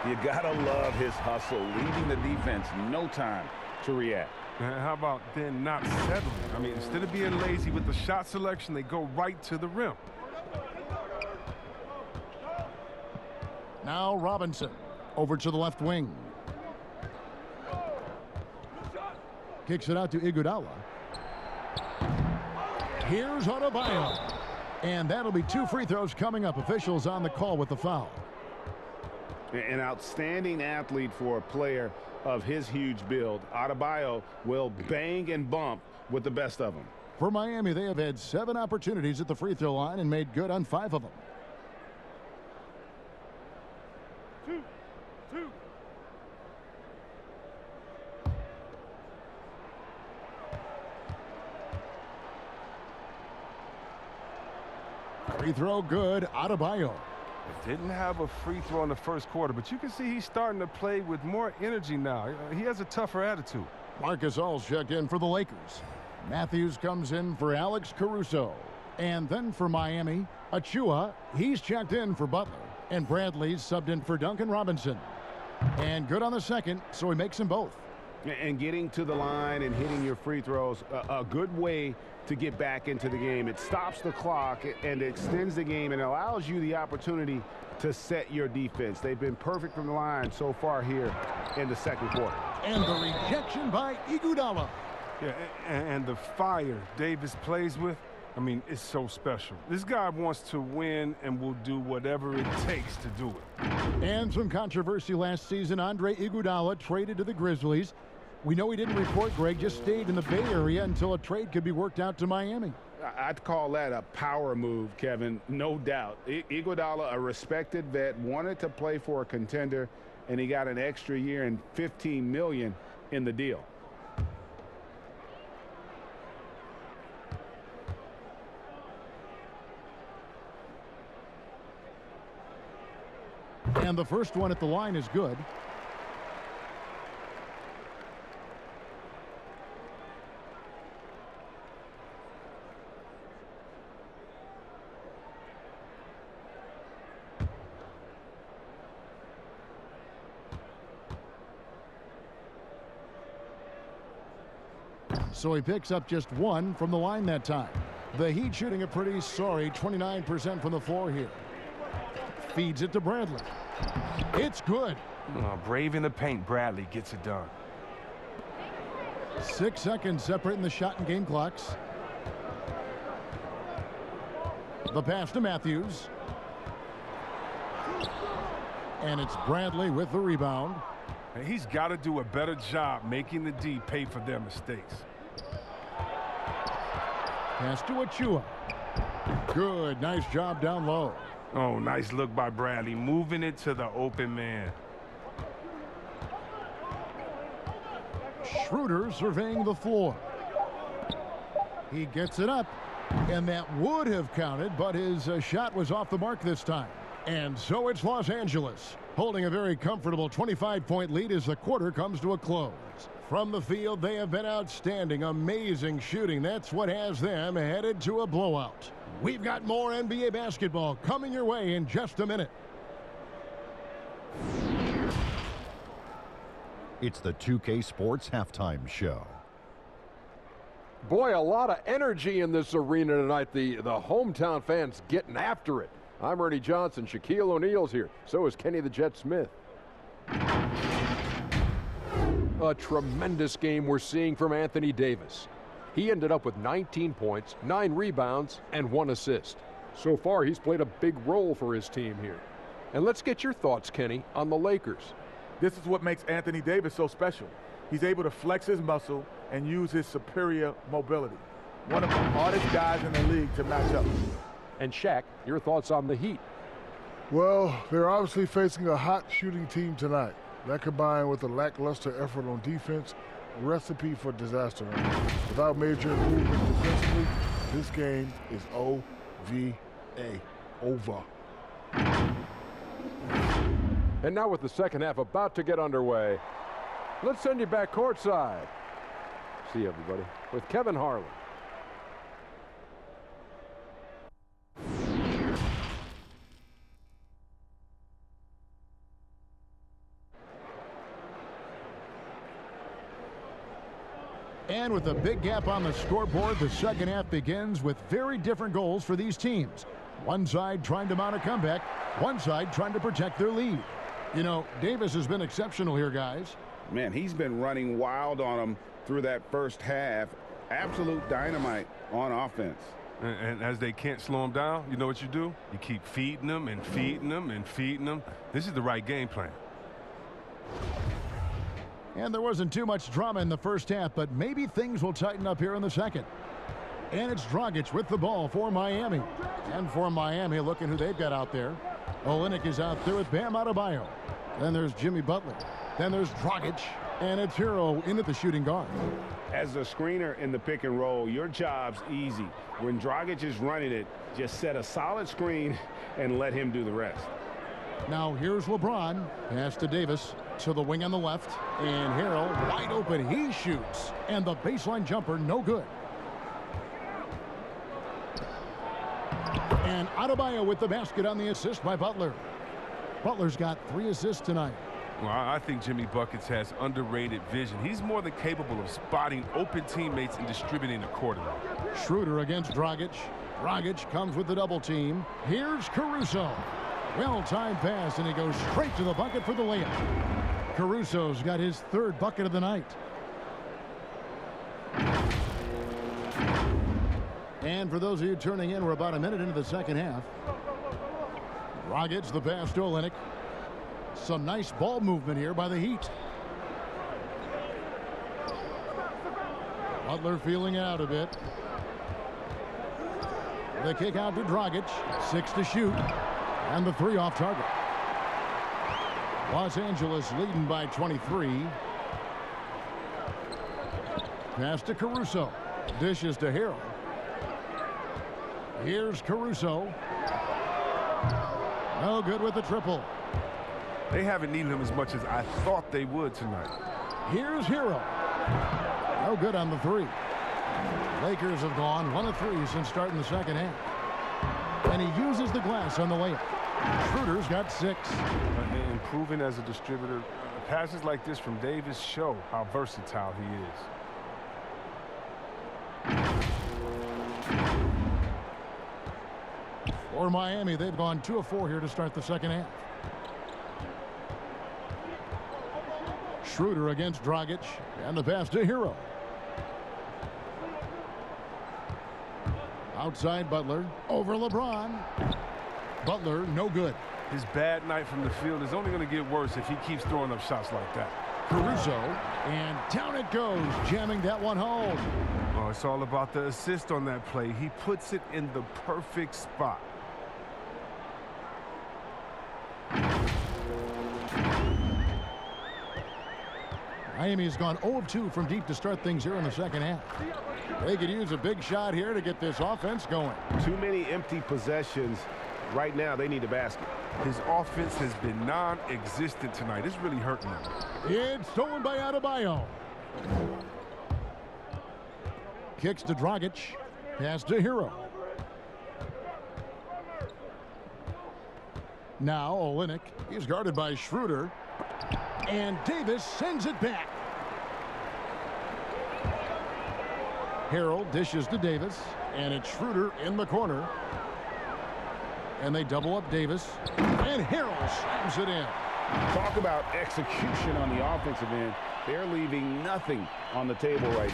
C: You gotta love his hustle, leaving the defense no time to react.
D: How about then not settling? I mean, instead of being lazy with the shot selection, they go right to the rim.
A: Now Robinson over to the left wing. Kicks it out to Iguodala. Here's Adebayo. And that'll be 2 free throws coming up. Officials on the call with the foul.
C: An outstanding athlete for a player of his huge build. Adebayo will bang and bump with the best of them.
A: For Miami, they have had 7 opportunities at the free throw line and made good on 5 of them.
D: 2.
A: Free throw good. Adebayo.
D: Didn't have a free throw in the first quarter, but you can see he's starting to play with more energy now. He has a tougher attitude.
A: Marcus All's checked in for the Lakers. Matthews comes in for Alex Caruso. And then for Miami, Achua, he's checked in for Butler. And Bradley's subbed in for Duncan Robinson. And good on the second, so he makes them both.
C: And getting to the line and hitting your free throws, a good way to get back into the game. It stops the clock and extends the game and allows you the opportunity to set your defense. They've been perfect from the line so far here in the second quarter.
A: And the rejection by Iguodala.
D: Yeah, and the fire Davis plays with, I mean, it's so special. This guy wants to win and will do whatever it takes to do it.
A: And some controversy last season. Andre Iguodala traded to the Grizzlies. We know he didn't report, Greg, just stayed in the Bay Area until a trade could be worked out to Miami.
C: I'd call that a power move, Kevin, no doubt. Iguodala, a respected vet, wanted to play for a contender, and he got an extra year and $15 million in the deal.
A: And the first one at the line is good. So he picks up just 1 from the line that time. The Heat shooting a pretty sorry 29% from the floor here. Feeds it to Bradley. It's good.
D: Brave in the paint, Bradley gets it done.
A: 6 seconds separating the shot and game clocks. The pass to Matthews. And it's Bradley with the rebound.
D: And he's got to do a better job making the D pay for their mistakes.
A: Pass to Achua. Good, nice job down low.
D: Oh, nice look by Bradley, moving it to the open man.
A: Schroeder surveying the floor. He gets it up, and that would have counted, but his shot was off the mark this time. And so it's Los Angeles, holding a very comfortable 25-point lead as the quarter comes to a close. From the field, they have been outstanding, amazing shooting. That's what has them headed to a blowout. We've got more NBA basketball coming your way in just a minute.
G: It's the 2K Sports Halftime Show.
H: Boy, a lot of energy in this arena tonight. The hometown fans getting after it. I'm Ernie Johnson. Shaquille O'Neal's here. So is Kenny the Jet Smith. A tremendous game we're seeing from Anthony Davis. He ended up with 19 points, 9 rebounds, and 1 assist. So far, he's played a big role for his team here. And let's get your thoughts, Kenny, on the Lakers.
I: This is what makes Anthony Davis so special. He's able to flex his muscle and use his superior mobility. One of the hardest guys in the league to match up.
H: And Shaq, your thoughts on the Heat?
J: Well, they're obviously facing a hot shooting team tonight. That combined with a lackluster effort on defense, a recipe for disaster. Without major improvement defensively, this game is O-V-A, over.
H: And now with the second half about to get underway, let's send you back courtside. See you, everybody, with Kevin Harlan.
A: And with a big gap on the scoreboard, the second half begins with very different goals for these teams. One side trying to mount a comeback, one side trying to protect their lead. You know, Davis has been exceptional here, guys.
C: Man, he's been running wild on them through that first half. Absolute dynamite on offense.
D: And as they can't slow him down, you know what you do? You keep feeding them and feeding them and feeding them. This is the right game plan.
A: And there wasn't too much drama in the first half, but maybe things will tighten up here in the second. And it's Dragic with the ball for Miami. And for Miami, looking who they've got out there. Olynyk is out there with Bam Adebayo. Then there's Jimmy Butler. Then there's Dragic. And it's Hero in at the shooting guard.
C: As a screener in the pick and roll, your job's easy. When Dragic is running it, just set a solid screen and let him do the rest.
A: Now here's LeBron. Pass to Davis. To the wing on the left. And Hero wide open. He shoots. And the baseline jumper, no good. And Adebayo with the basket on the assist by Butler. Butler's got 3 assists tonight.
D: Well, I think Jimmy Buckets has underrated vision. He's more than capable of spotting open teammates and distributing accordingly.
A: Schroeder against Dragic. Dragic comes with the double team. Here's Caruso. Well-timed pass, and he goes straight to the bucket for the layup. Caruso's got his 3rd bucket of the night. And for those of you turning in, we're about a minute into the second half. Dragic, the pass to Olynyk. Some nice ball movement here by the Heat. Butler feeling it out a bit. The kick out to Dragic. 6 to shoot. And the 3 off target. Los Angeles leading by 23. Pass to Caruso. Dishes to Hero. Here's Caruso. No good with the triple.
D: They haven't needed him as much as I thought they would tonight.
A: Here's Hero. No good on the 3. Lakers have gone 1 of 3 since starting the second half. And he uses the glass on the layup. Schroeder's got 6.
D: Improving as a distributor. Passes like this from Davis show how versatile he is.
A: For Miami, they've gone 2 of 4 here to start the second half. Schroeder against Dragic, and the pass to Hero. Outside Butler, over LeBron. Butler, no good.
D: His bad night from the field is only going to get worse if he keeps throwing up shots like that.
A: Caruso, and down it goes, jamming that one home.
D: Oh, it's all about the assist on that play. He puts it in the perfect spot.
A: Miami's gone 0 of 2 from deep to start things here in the second half. They could use a big shot here to get this offense going.
E: Too many empty possessions. Right now, they need a basket.
D: His offense has been non-existent tonight. It's really hurting them.
A: It's stolen by Adebayo. Kicks to Dragic. Pass to Hero. Now Olynyk. He's guarded by Schroeder. And Davis sends it back. Harrell dishes to Davis. And it's Schroeder in the corner. And they double up Davis. And Harrell slams it in.
C: Talk about execution on the offensive end. They're leaving nothing on the table right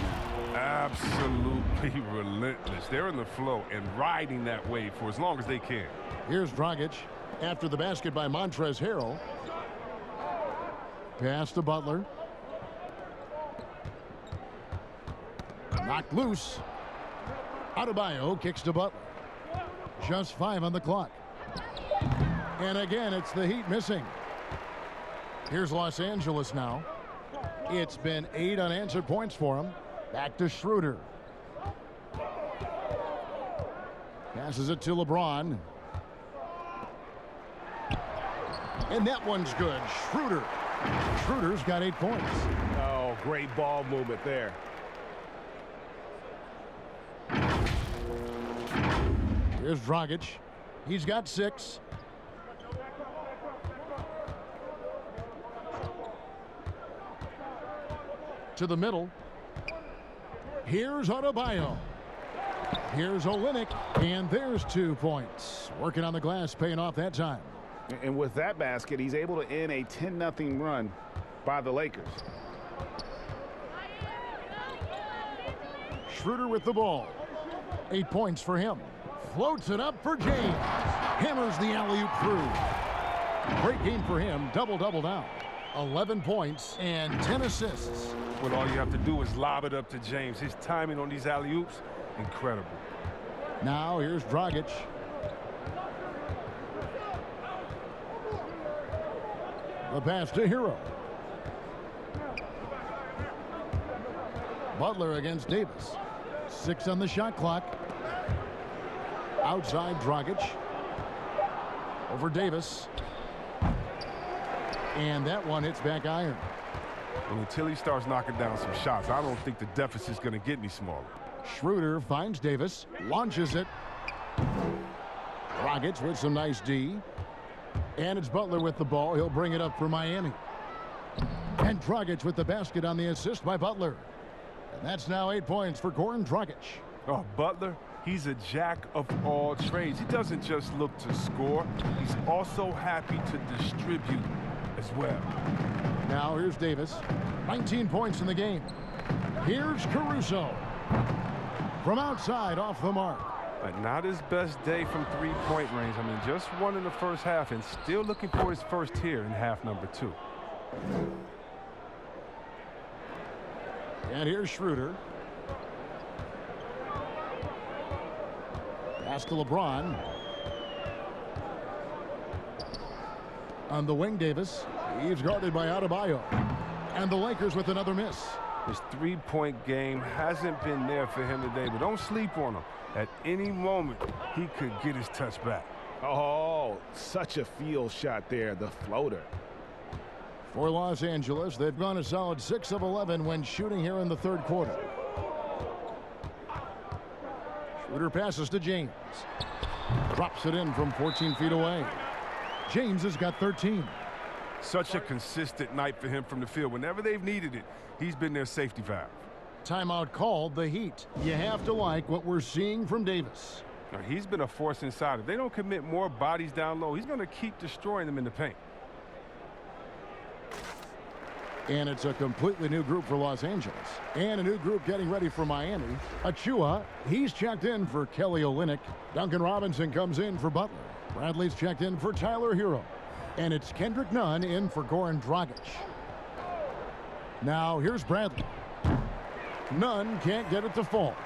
C: now.
D: Absolutely relentless. They're in the flow and riding that wave for as long as they can.
A: Here's Dragic after the basket by Montrezl Harrell. Pass to Butler. Knocked loose. Adebayo kicks to Butler. Just 5 on the clock. And again, it's the Heat missing. Here's Los Angeles now. It's been 8 unanswered points for him. Back to Schroeder. Passes it to LeBron. And that one's good. Schroeder. Schroeder's got 8 points.
E: Oh, great ball movement there.
A: Here's Dragic. He's got 6. To the middle. Here's Adebayo. Here's Olynyk. And there's 2 points. Working on the glass, paying off that time.
C: And with that basket, he's able to end a 10-0 run by the Lakers.
A: Schroeder with the ball. 8 points for him. Floats it up for James. Hammers the alley-oop through. Great game for him. Double-double now. 11 points and 10 assists.
D: Well, all you have to do is lob it up to James. His timing on these alley-oops, incredible.
A: Now here's Dragic. The pass to Hero. Butler against Davis. 6 on the shot clock. Outside Dragic. Over Davis. And that one hits back iron.
D: And until he starts knocking down some shots, I don't think the deficit's going to get any smaller.
A: Schroeder finds Davis. Launches it. Dragic with some nice D. And it's Butler with the ball. He'll bring it up for Miami. And Dragic with the basket on the assist by Butler. And that's now 8 points for Goran Dragic.
D: Oh, Butler, he's a jack of all trades. He doesn't just look to score. He's also happy to distribute as well.
A: Now here's Davis. 19 points in the game. Here's Caruso. From outside, off the mark.
D: But not his best day from three-point range. I mean, just one in the first half and still looking for his first here in half number 2.
A: And here's Schroeder. Pass to LeBron. On the wing, Davis. He's guarded by Adebayo. And the Lakers with another miss.
D: His three-point game hasn't been there for him today, but don't sleep on him. At any moment, he could get his touch back.
C: Oh, such a field shot there, the floater.
A: For Los Angeles, they've gone a solid 6 of 11 when shooting here in the third quarter. Schroeder passes to James. Drops it in from 14 feet away. James has got 13.
D: Such a consistent night for him from the field. Whenever they've needed it, he's been their safety valve.
A: Timeout called, the Heat. You have to like what we're seeing from Davis.
D: He's been a force inside. If they don't commit more bodies down low, he's going to keep destroying them in the paint.
A: And it's a completely new group for Los Angeles. And a new group getting ready for Miami. Achua, he's checked in for Kelly Olynyk. Duncan Robinson comes in for Butler. Bradley's checked in for Tyler Hero. And it's Kendrick Nunn in for Goran Dragic. Now here's Bradley. Nunn can't get it to fall.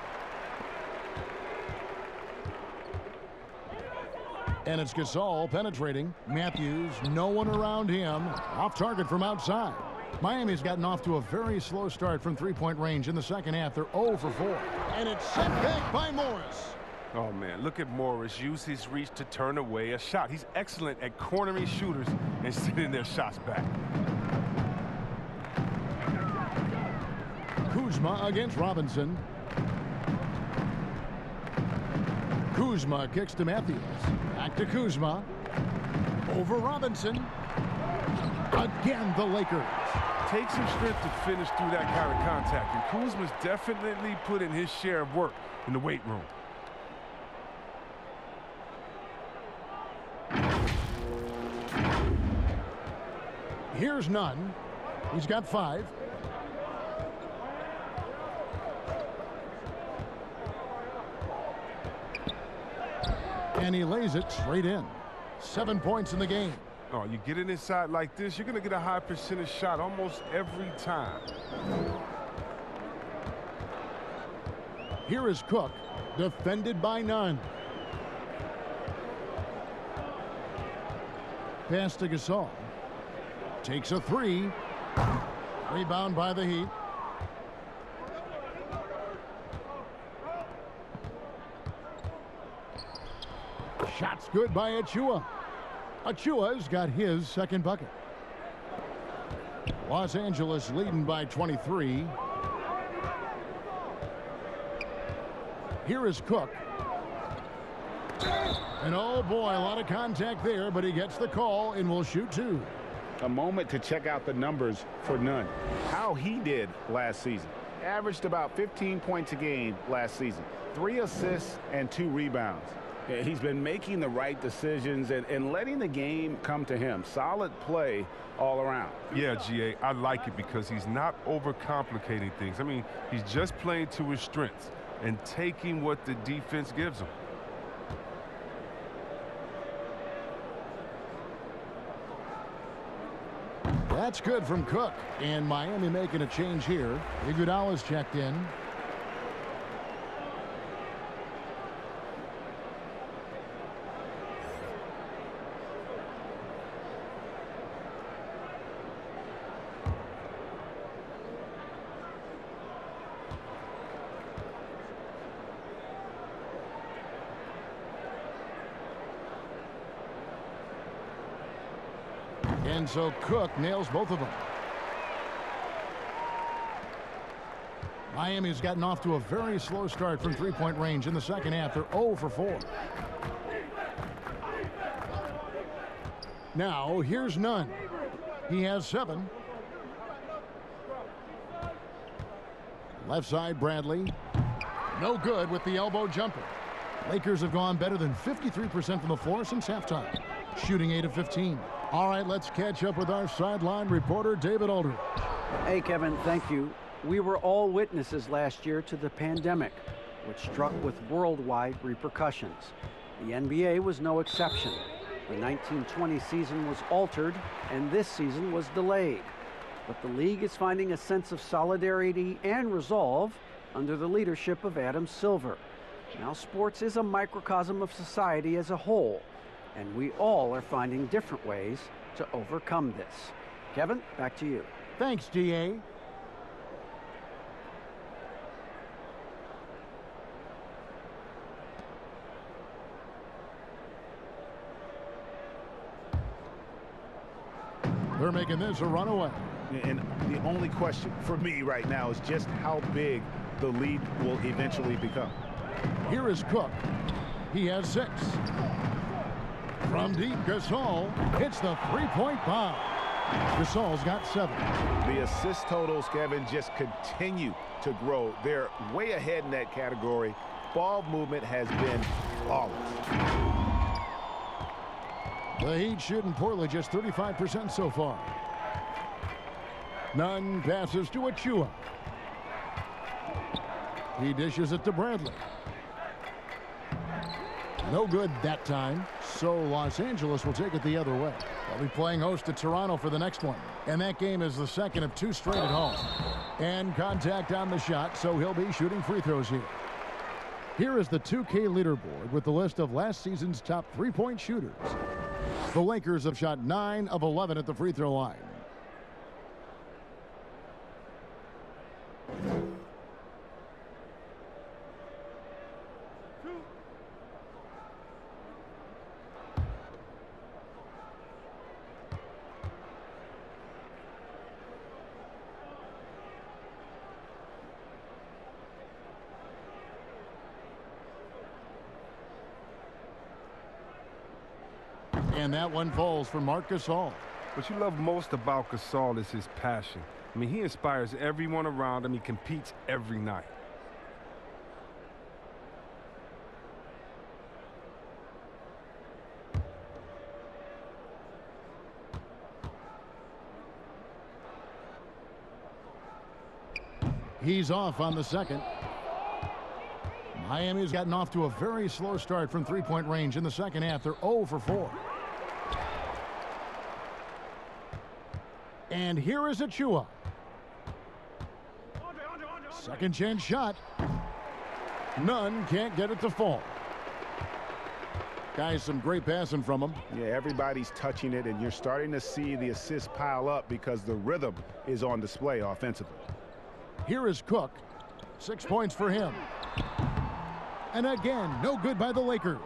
A: And it's Gasol penetrating. Matthews, no one around him. Off target from outside. Miami's gotten off to a very slow start from three-point range in the second half. They're 0 for 4. And it's set back by Morris.
D: Oh, man, look at Morris use his reach to turn away a shot. He's excellent at cornering shooters and sending their shots back.
A: Kuzma against Robinson. Kuzma kicks to Matthews. Back to Kuzma. Over Robinson. Again, the Lakers.
D: Takes some strength to finish through that kind of contact, and Kuzma's definitely put in his share of work in the weight room.
A: Here's Nunn. He's got 5. And he lays it straight in. 7 points in the game.
D: Oh, you get it inside like this, you're going to get a high percentage shot almost every time.
A: Here is Cook, defended by Nunn. Pass to Gasol. Takes a 3. Rebound by the Heat. Shot's good by Achua. Achua's got his second bucket. Los Angeles leading by 23. Here is Cook. And oh boy, a lot of contact there, but he gets the call and will shoot 2.
C: A moment to check out the numbers for Nunn. How he did last season. Averaged about 15 points a game last season. 3 assists and 2 rebounds. He's been making the right decisions and letting the game come to him. Solid play all around.
D: Yeah, GA, I like it because he's not overcomplicating things. I mean, he's just playing to his strengths and taking what the defense gives him.
A: That's good from Cook. And Miami making a change here. Iguodala's checked in. And so Cook nails both of them. Miami's gotten off to a very slow start from three-point range in the second half. They're 0 for 4. Now, here's Nunn. He has 7. Left side, Bradley. No good with the elbow jumper. Lakers have gone better than 53% from the floor since halftime, shooting 8 of 15. All right, let's catch up with our sideline reporter, David Aldridge.
B: Hey, Kevin, thank you. We were all witnesses last year to the pandemic, which struck with worldwide repercussions. The NBA was no exception. The 1920 season was altered, and this season was delayed. But the league is finding a sense of solidarity and resolve under the leadership of Adam Silver. Now, sports is a microcosm of society as a whole, and we all are finding different ways to overcome this. Kevin, back to you.
A: Thanks, DA. They're making this a runaway.
C: And the only question for me right now is just how big the lead will eventually become.
A: Here is Cook. He has 6. From deep, Gasol hits the three-point bomb. Gasol's got 7.
C: The assist totals, Kevin, just continue to grow. They're way ahead in that category. Ball movement has been flawless.
A: The Heat shooting poorly, just 35% so far. Nunn passes to Achua. He dishes it to Bradley. No good that time, so Los Angeles will take it the other way. They'll be playing host to Toronto for the next one, and that game is the second of 2 straight at home. And contact on the shot, so he'll be shooting free throws here. Here is the 2K leaderboard with the list of last season's top 3-point shooters. The Lakers have shot 9 of 11 at the free throw line. And that one falls for Marc Gasol.
D: What you love most about Gasol is his passion. I mean, he inspires everyone around him. He competes every night.
A: He's off on the second. Miami's gotten off to a very slow start from 3-point range in the second half. They're 0 for 4. And here is Achua. Second chance shot. Nunn can't get it to fall. Guys, some great passing from him.
C: Yeah, everybody's touching it, and you're starting to see the assists pile up because the rhythm is on display offensively.
A: Here is Cook. 6 points for him. And again, no good by the Lakers.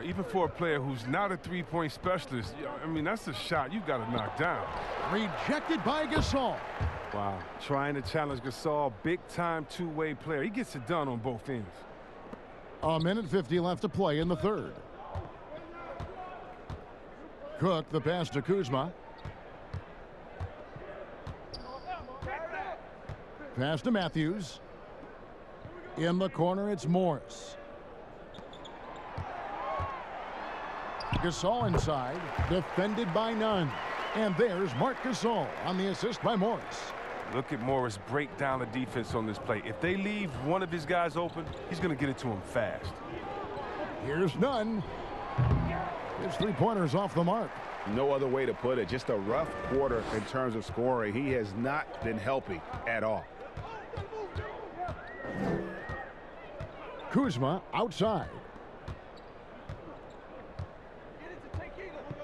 D: Even for a player who's not a 3-point specialist, I mean, that's a shot you got to knock down.
A: Rejected by Gasol.
D: Wow, trying to challenge Gasol, big-time two-way player. He gets it done on both ends.
A: A minute 50 left to play in the third. Cook, the pass to Kuzma. Pass to Matthews. In the corner, it's Morris. Gasol inside, defended by Nunn. And there's Marc Gasol on the assist by Morris.
D: Look at Morris break down the defense on this play. If they leave one of his guys open, he's going to get it to him fast.
A: Here's Nunn. His 3-pointer's off the mark.
C: No other way to put it. Just a rough quarter in terms of scoring. He has not been helping at all.
A: Kuzma outside.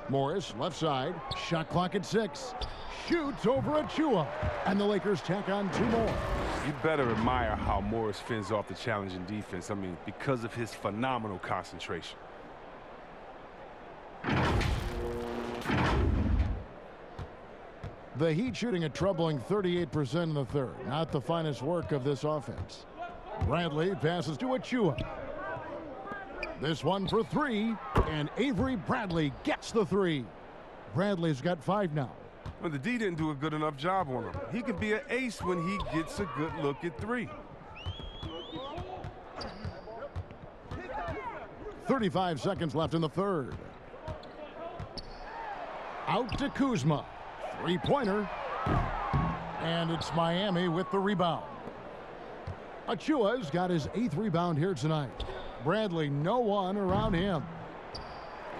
A: Morris left side. Shot clock at 6. Shoots over Achua. And the Lakers tack on 2 more.
D: You better admire how Morris fends off the challenging defense. I mean, because of his phenomenal concentration.
A: The Heat shooting a troubling 38% in the third. Not the finest work of this offense. Bradley passes to Achua. This one for 3, and Avery Bradley gets the 3. Bradley's got 5 now.
D: Well, the D didn't do a good enough job on him. He could be an ace when he gets a good look at 3.
A: 35 seconds left in the third. Out to Kuzma. 3-pointer. And it's Miami with the rebound. Achua's got his 8th rebound here tonight. Bradley, no one around him.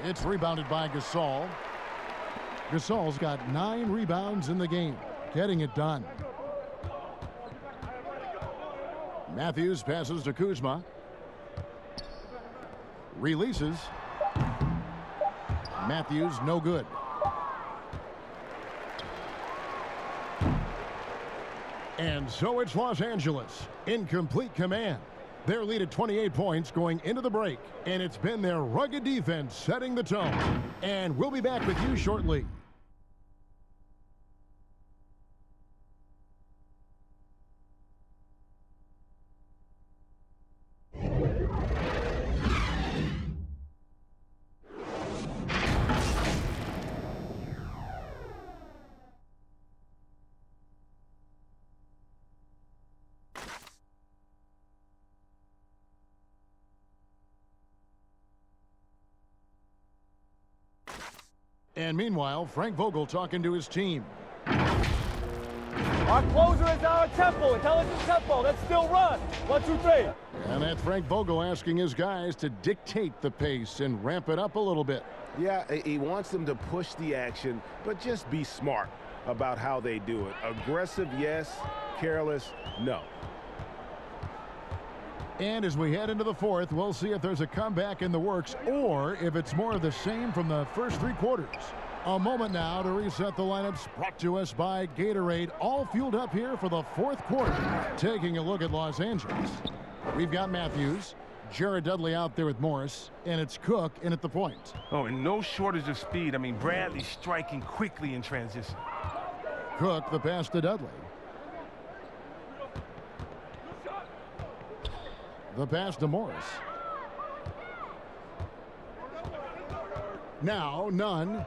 A: It's rebounded by Gasol. Gasol's got 9 rebounds in the game, getting it done. Matthews passes to Kuzma. Releases. Matthews, no good. And so it's Los Angeles in complete command. Their lead at 28 points going into the break. And it's been their rugged defense setting the tone. And we'll be back with you shortly. And meanwhile, Frank Vogel talking to his team.
K: Our closer is our tempo, intelligent tempo. Let's still run. 1, 2, 3.
A: And that's Frank Vogel asking his guys to dictate the pace and ramp it up a little bit.
E: Yeah, he wants them to push the action, but just be smart about how they do it. Aggressive, yes. Careless, no.
A: And as we head into the fourth, we'll see if there's a comeback in the works or if it's more of the same from the first 3 quarters. A moment now to reset the lineups, brought to us by Gatorade, all fueled up here for the fourth quarter. Taking a look at Los Angeles. We've got Matthews, Jared Dudley out there with Morris, and it's Cook in at the point.
D: Oh, and no shortage of speed. I mean, Bradley striking quickly in transition.
A: Cook, the pass to Dudley. The pass to Morris. Now, Nunn.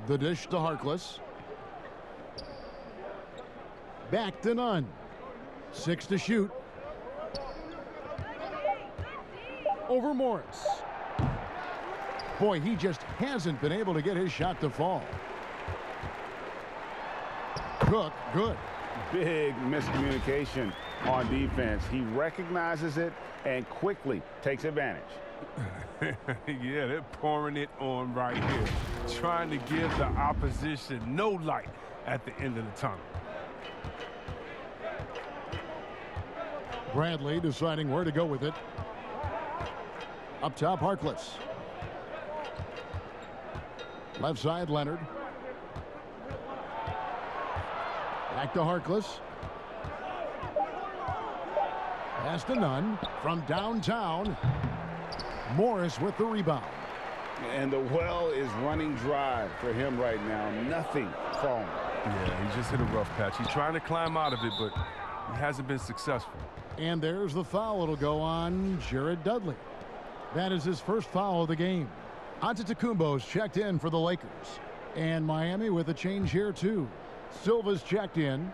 A: The dish to Harkless. Back to Nunn. 6 to shoot. Over Morris. Boy, he just hasn't been able to get his shot to fall. Cook, good.
C: Big miscommunication on defense. He recognizes it and quickly takes advantage.
D: Yeah, they're pouring it on right here. Trying to give the opposition no light at the end of the tunnel.
A: Bradley deciding where to go with it. Up top, Harkless. Left side, Leonard. Back to Harkless. Pass to Nunn from downtown. Morris with the rebound.
C: And the well is running dry for him right now. Nothing falling.
D: Yeah, he just hit a rough patch. He's trying to climb out of it, but he hasn't been successful.
A: And there's the foul. It'll go on Jared Dudley. That is his first foul of the game. Antetokounmpo's checked in for the Lakers. And Miami with a change here, too. Silva's checked in.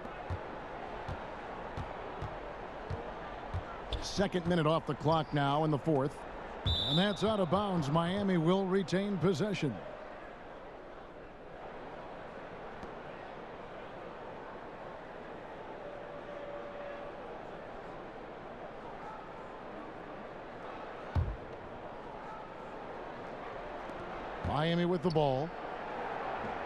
A: Second minute off the clock now in the fourth. And that's out of bounds. Miami will retain possession. Miami with the ball.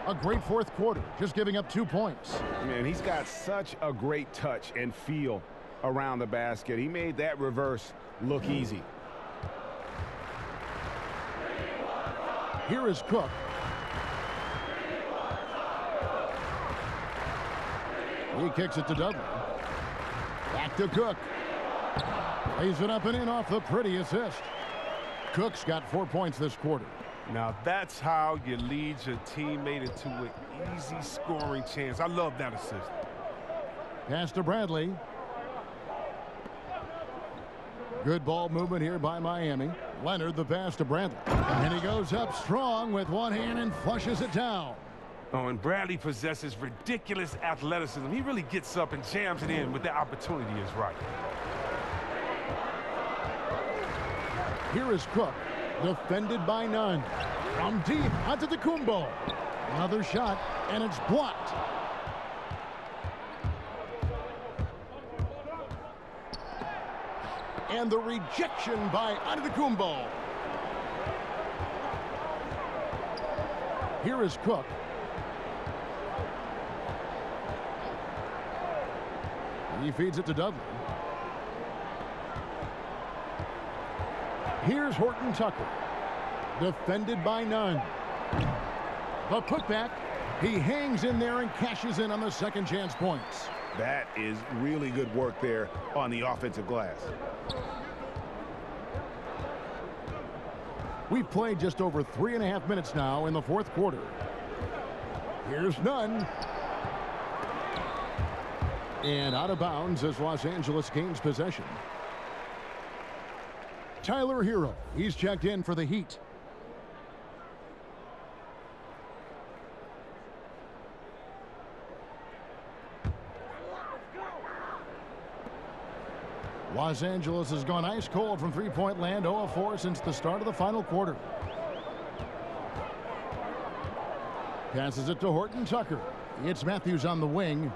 A: A great fourth quarter, just giving up 2 points.
C: Man, he's got such a great touch and feel around the basket. He made that reverse look easy.
A: Here is Cook. He kicks it to Dudley. Back to Cook. Lays it up and in off the pretty assist. Cook's got 4 points this quarter.
D: Now that's how you lead your teammate into an easy scoring chance. I love that assist.
A: Pass to Bradley. Good ball movement here by Miami. Leonard, the pass to Bradley. And he goes up strong with one hand and flushes it down.
D: Oh, and Bradley possesses ridiculous athleticism. He really gets up and jams it in when the opportunity is right.
A: Here is Cook. Defended by Nunn. From deep, Antetokounmpo. Another shot, and it's blocked. And the rejection by Antetokounmpo. Here is Cook. He feeds it to Dudley. Here's Horton Tucker. Defended by Nunn. The putback. He hangs in there and cashes in on the second chance points.
C: That is really good work there on the offensive glass.
A: We've played just over 3.5 minutes now in the fourth quarter. Here's Nunn. And out of bounds as Los Angeles gains possession. Tyler Hero, he's checked in for the Heat. Los Angeles has gone ice cold from three-point land, 0 of 4 since the start of the final quarter. Passes it to Horton Tucker. It's Matthews on the wing.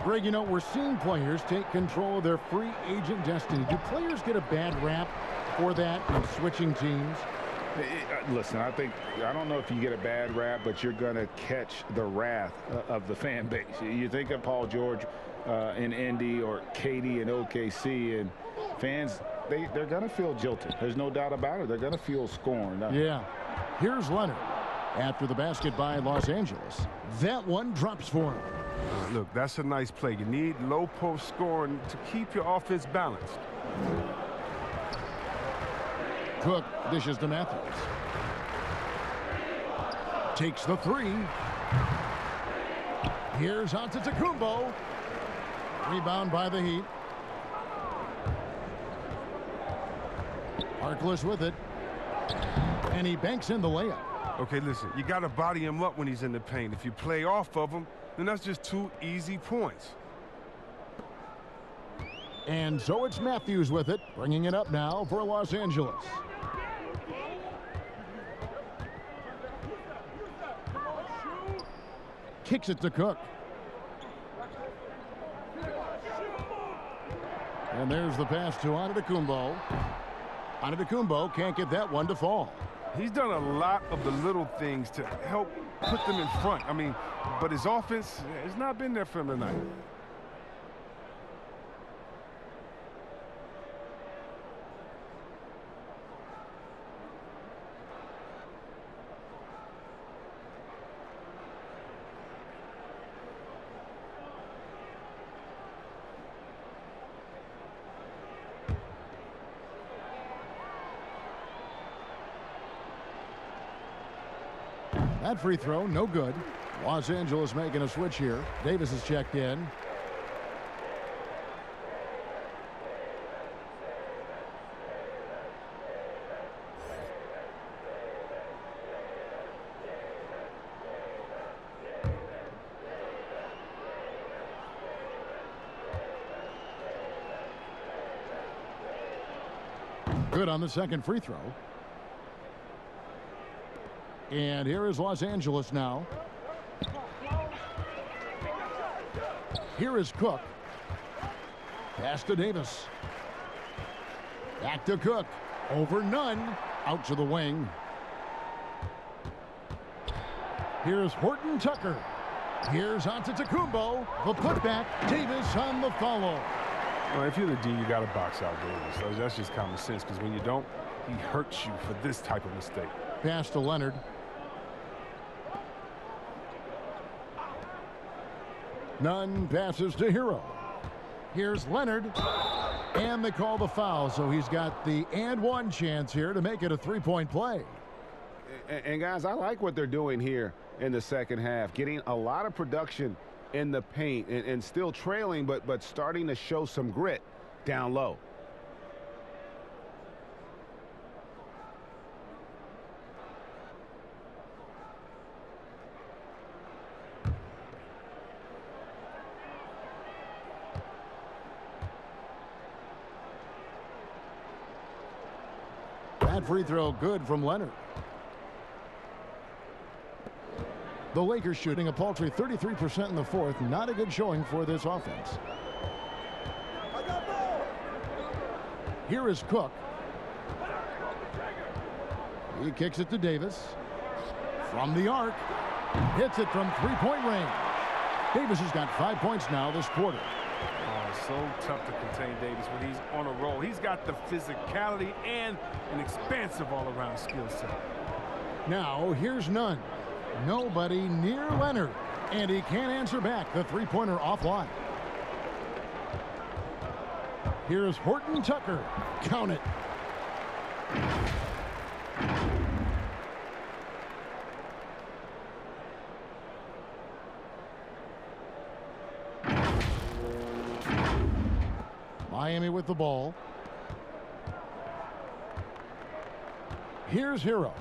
A: Greg, you know, we're seeing players take control of their free agent destiny. Do players get a bad rap for that in switching teams?
C: Listen, I don't know if you get a bad rap, but you're going to catch the wrath of the fan base. You think of Paul George in Indy or KD in OKC, and fans, they're going to feel jilted. There's no doubt about it. They're going to feel scorned.
A: Yeah. Here's Leonard. After the basket by Los Angeles, that one drops for him.
D: Look, that's a nice play. You need low post scoring to keep your offense balanced.
A: Cook dishes to Matthews. Takes the three. Here's Antetokounmpo. Rebound by the Heat. Harkless with it. And he banks in the layup.
D: Okay, listen, you got to body him up when he's in the paint. If you play off of him, then that's just 2 easy points.
A: And so it's Matthews with it, bringing it up now for Los Angeles. Kicks it to Cook. And there's the pass to Antetokounmpo. Antetokounmpo can't get that one to fall.
D: He's done a lot of the little things to help put them in front. I mean, but his offense has not been there for him tonight.
A: That free throw, no good. Los Angeles making a switch here. Davis is checked in. Good on the second free throw. And here is Los Angeles now. Here is Cook. Pass to Davis. Back to Cook. Over none. Out to the wing. Here's Horton Tucker. Here's Antetokounmpo. The putback. Davis on the follow.
D: Well, if you're the D, you got to box out Davis. So that's just common sense, because when you don't, he hurts you for this type of mistake.
A: Pass to Leonard. Nunn passes to Hero. Here's Leonard. And they call the foul, so he's got the and one chance here to make it a three-point play.
C: And guys, I like what they're doing here in the second half, getting a lot of production in the paint and still trailing, but starting to show some grit down low.
A: That free throw good from Leonard. The Lakers shooting a paltry 33% in the fourth. Not a good showing for this offense. Here is Cook. He kicks it to Davis. From the arc. Hits it from three-point range. Davis has got 5 points now this quarter.
D: Oh, so tough to contain Davis when he's on a roll. He's got the physicality and an expansive all-around skill set.
A: Now, here's Nunn. Nobody near Leonard. And he can't answer back. The three-pointer offline. Here's Horton Tucker. Count it. Miami with the ball. Here's Hero.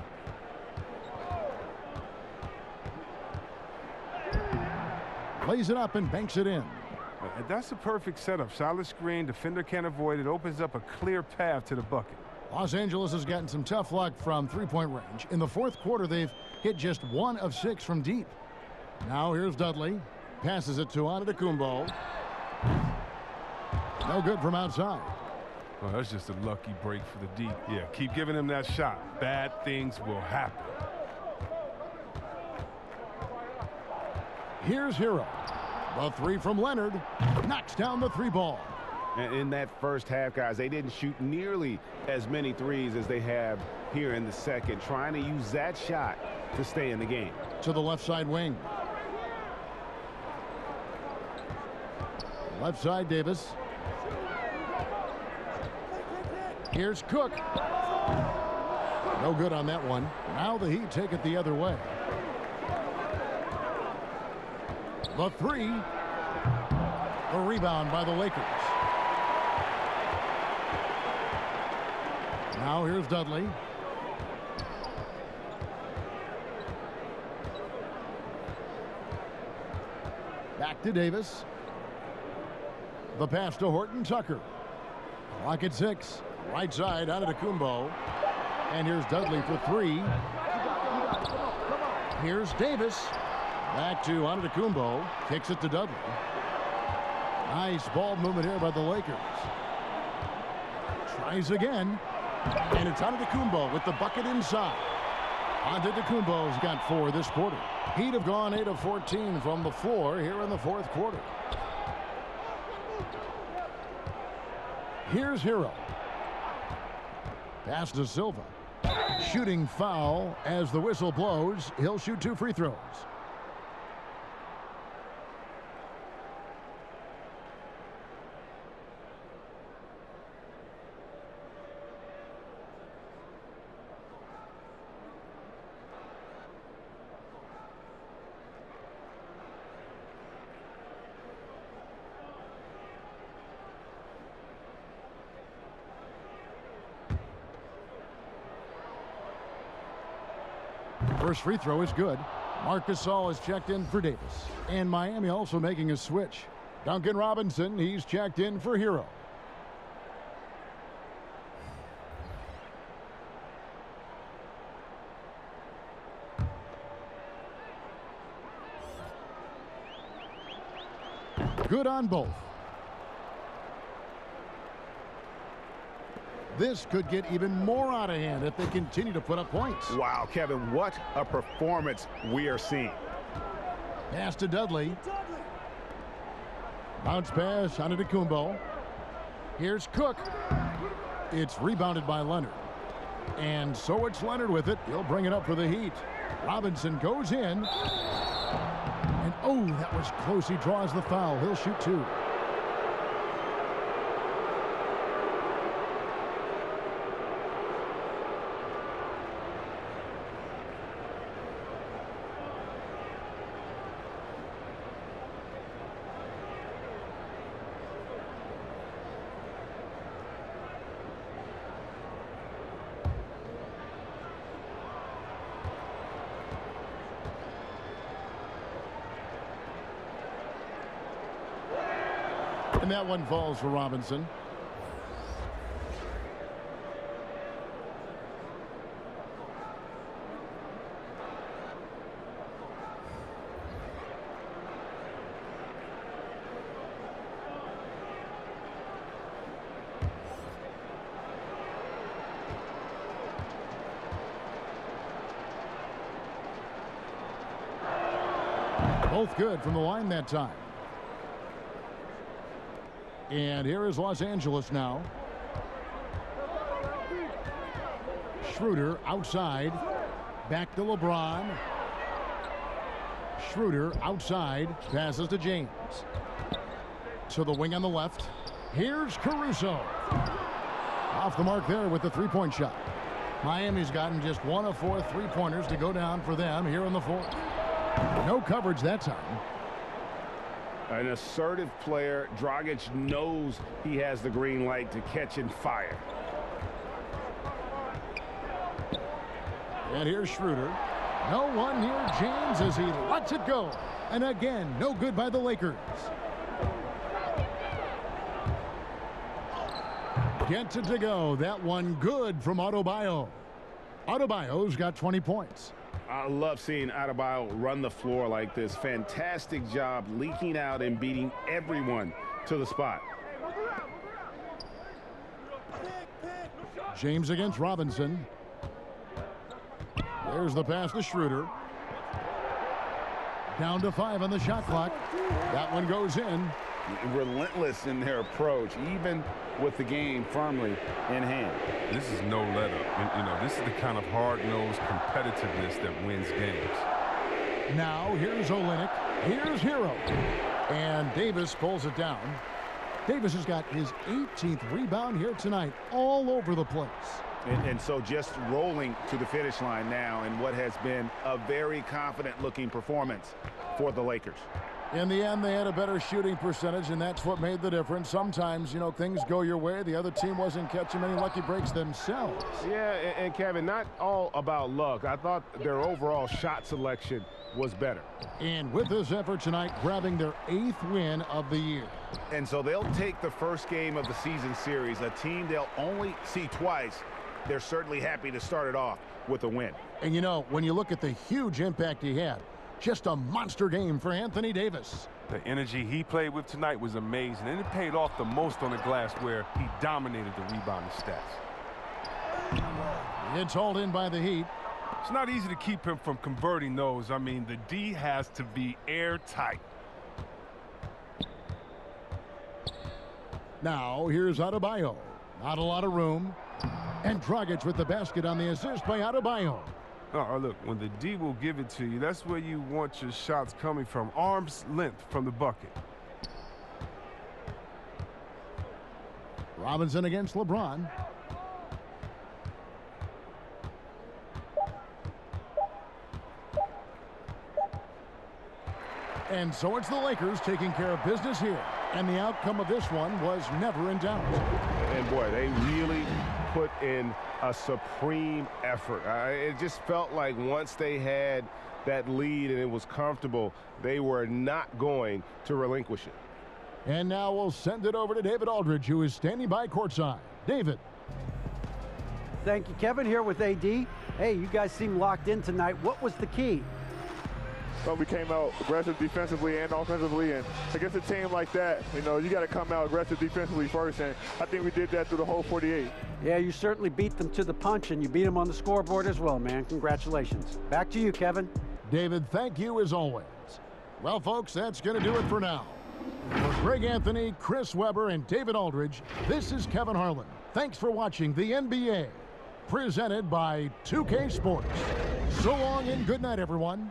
A: Lays it up and banks it in.
D: That's a perfect setup. Solid screen, defender can't avoid it, opens up a clear path to the bucket.
A: Los Angeles has gotten some tough luck from three-point range. In the fourth quarter, they've hit just 1 of 6 from deep. Now here's Dudley. Passes it to Antetokounmpo. No good from outside.
D: Well, that's just a lucky break for the deep. Yeah, keep giving him that shot. Bad things will happen.
A: Here's Hero. The three from Leonard. Knocks down the three ball.
C: And in that first half, guys, they didn't shoot nearly as many threes as they have here in the second, trying to use that shot to stay in the game.
A: To the left side wing. Left side, Davis. Here's Cook. No good on that one. Now the Heat take it the other way. The three. A rebound by the Lakers. Now here's Dudley. Back to Davis. The pass to Horton Tucker. Clock at 6. Right side out of Antetokounmpo. And here's Dudley for three. Here's Davis. Back to Antetokounmpo. Kicks it to Dudley. Nice ball movement here by the Lakers. Tries again. And it's Antetokounmpo with the bucket inside. Antetokounmpo's got 4 this quarter. Heat have gone 8 of 14 from the floor here in the fourth quarter. Here's Hero. Pass to Silva. Shooting foul as the whistle blows. He'll shoot 2 free throws. First free throw is good. Marc Gasol is checked in for Davis. And Miami also making a switch. Duncan Robinson, he's checked in for Hero. Good on both. This could get even more out of hand if they continue to put up points.
C: Wow, Kevin, what a performance we are seeing.
A: Pass to Dudley. Bounce pass on Antetokounmpo. Here's Cook. It's rebounded by Leonard. And so it's Leonard with it. He'll bring it up for the Heat. Robinson goes in. And oh, that was close. He draws the foul. He'll shoot 2. And that one falls for Robinson. Both good from the line that time. And here is Los Angeles now. Schroeder outside. Back to LeBron. Schroeder outside. Passes to James. To the wing on the left. Here's Caruso. Off the mark there with the three-point shot. Miami's gotten just 1 of 4 three-pointers to go down for them here in the fourth. No coverage that time.
C: An assertive player. Dragic knows he has the green light to catch and fire.
A: And here's Schroeder. No one near James as he lets it go. And again, no good by the Lakers. Gets it to go. That one good from Adebayo. Adebayo's got 20 points.
C: I love seeing Adebayo run the floor like this. Fantastic job leaking out and beating everyone to the spot.
A: James against Robinson. There's the pass to Schroeder. Down to 5 on the shot clock. That one goes in.
C: Relentless in their approach, even with the game firmly in hand.
D: This is no let-up. You know, this is the kind of hard-nosed competitiveness that wins games.
A: Now, here's Olynyk. Here's Hero. And Davis pulls it down. Davis has got his 18th rebound here tonight, all over the place.
C: And so just rolling to the finish line now in what has been a very confident-looking performance for the Lakers.
A: In the end, they had a better shooting percentage, and that's what made the difference. Sometimes, you know, things go your way. The other team wasn't catching many lucky breaks themselves.
E: Yeah, and Kevin, not all about luck. I thought their overall shot selection was better.
A: And with this effort tonight, grabbing their 8th win of the year.
C: And so they'll take the first game of the season series, a team they'll only see twice. They're certainly happy to start it off with a win.
A: And, you know, when you look at the huge impact he had, just a monster game for Anthony Davis.
D: The energy he played with tonight was amazing, and it paid off the most on the glass where he dominated the rebounding stats.
A: It's hauled in by the Heat.
D: It's not easy to keep him from converting those. I mean, the D has to be airtight.
A: Now, here's Adebayo. Not a lot of room. And Dragic with the basket on the assist by Adebayo.
D: Oh, look, when the D will give it to you, that's where you want your shots coming from. Arm's length from the bucket.
A: Robinson against LeBron. And so it's the Lakers taking care of business here. And the outcome of this one was never in doubt.
E: And boy, they really put in a supreme effort. It just felt like once they had that lead and it was comfortable, they were not going to relinquish it.
A: And now we'll send it over to David Aldridge, who is standing by courtside. David.
B: Thank you, Kevin, here with AD. Hey, you guys seem locked in tonight. What was the key?
L: Well, we came out aggressive defensively and offensively, and against a team like that, you know, you got to come out aggressive defensively first, and I think we did that through the whole 48.
B: Yeah, you certainly beat them to the punch, and you beat them on the scoreboard as well, man. Congratulations. Back to you, Kevin.
A: David, thank you as always. Well, folks, that's going to do it for now. For Greg Anthony, Chris Webber, and David Aldridge, this is Kevin Harlan. Thanks for watching the NBA, presented by 2K Sports. So long and good night, everyone.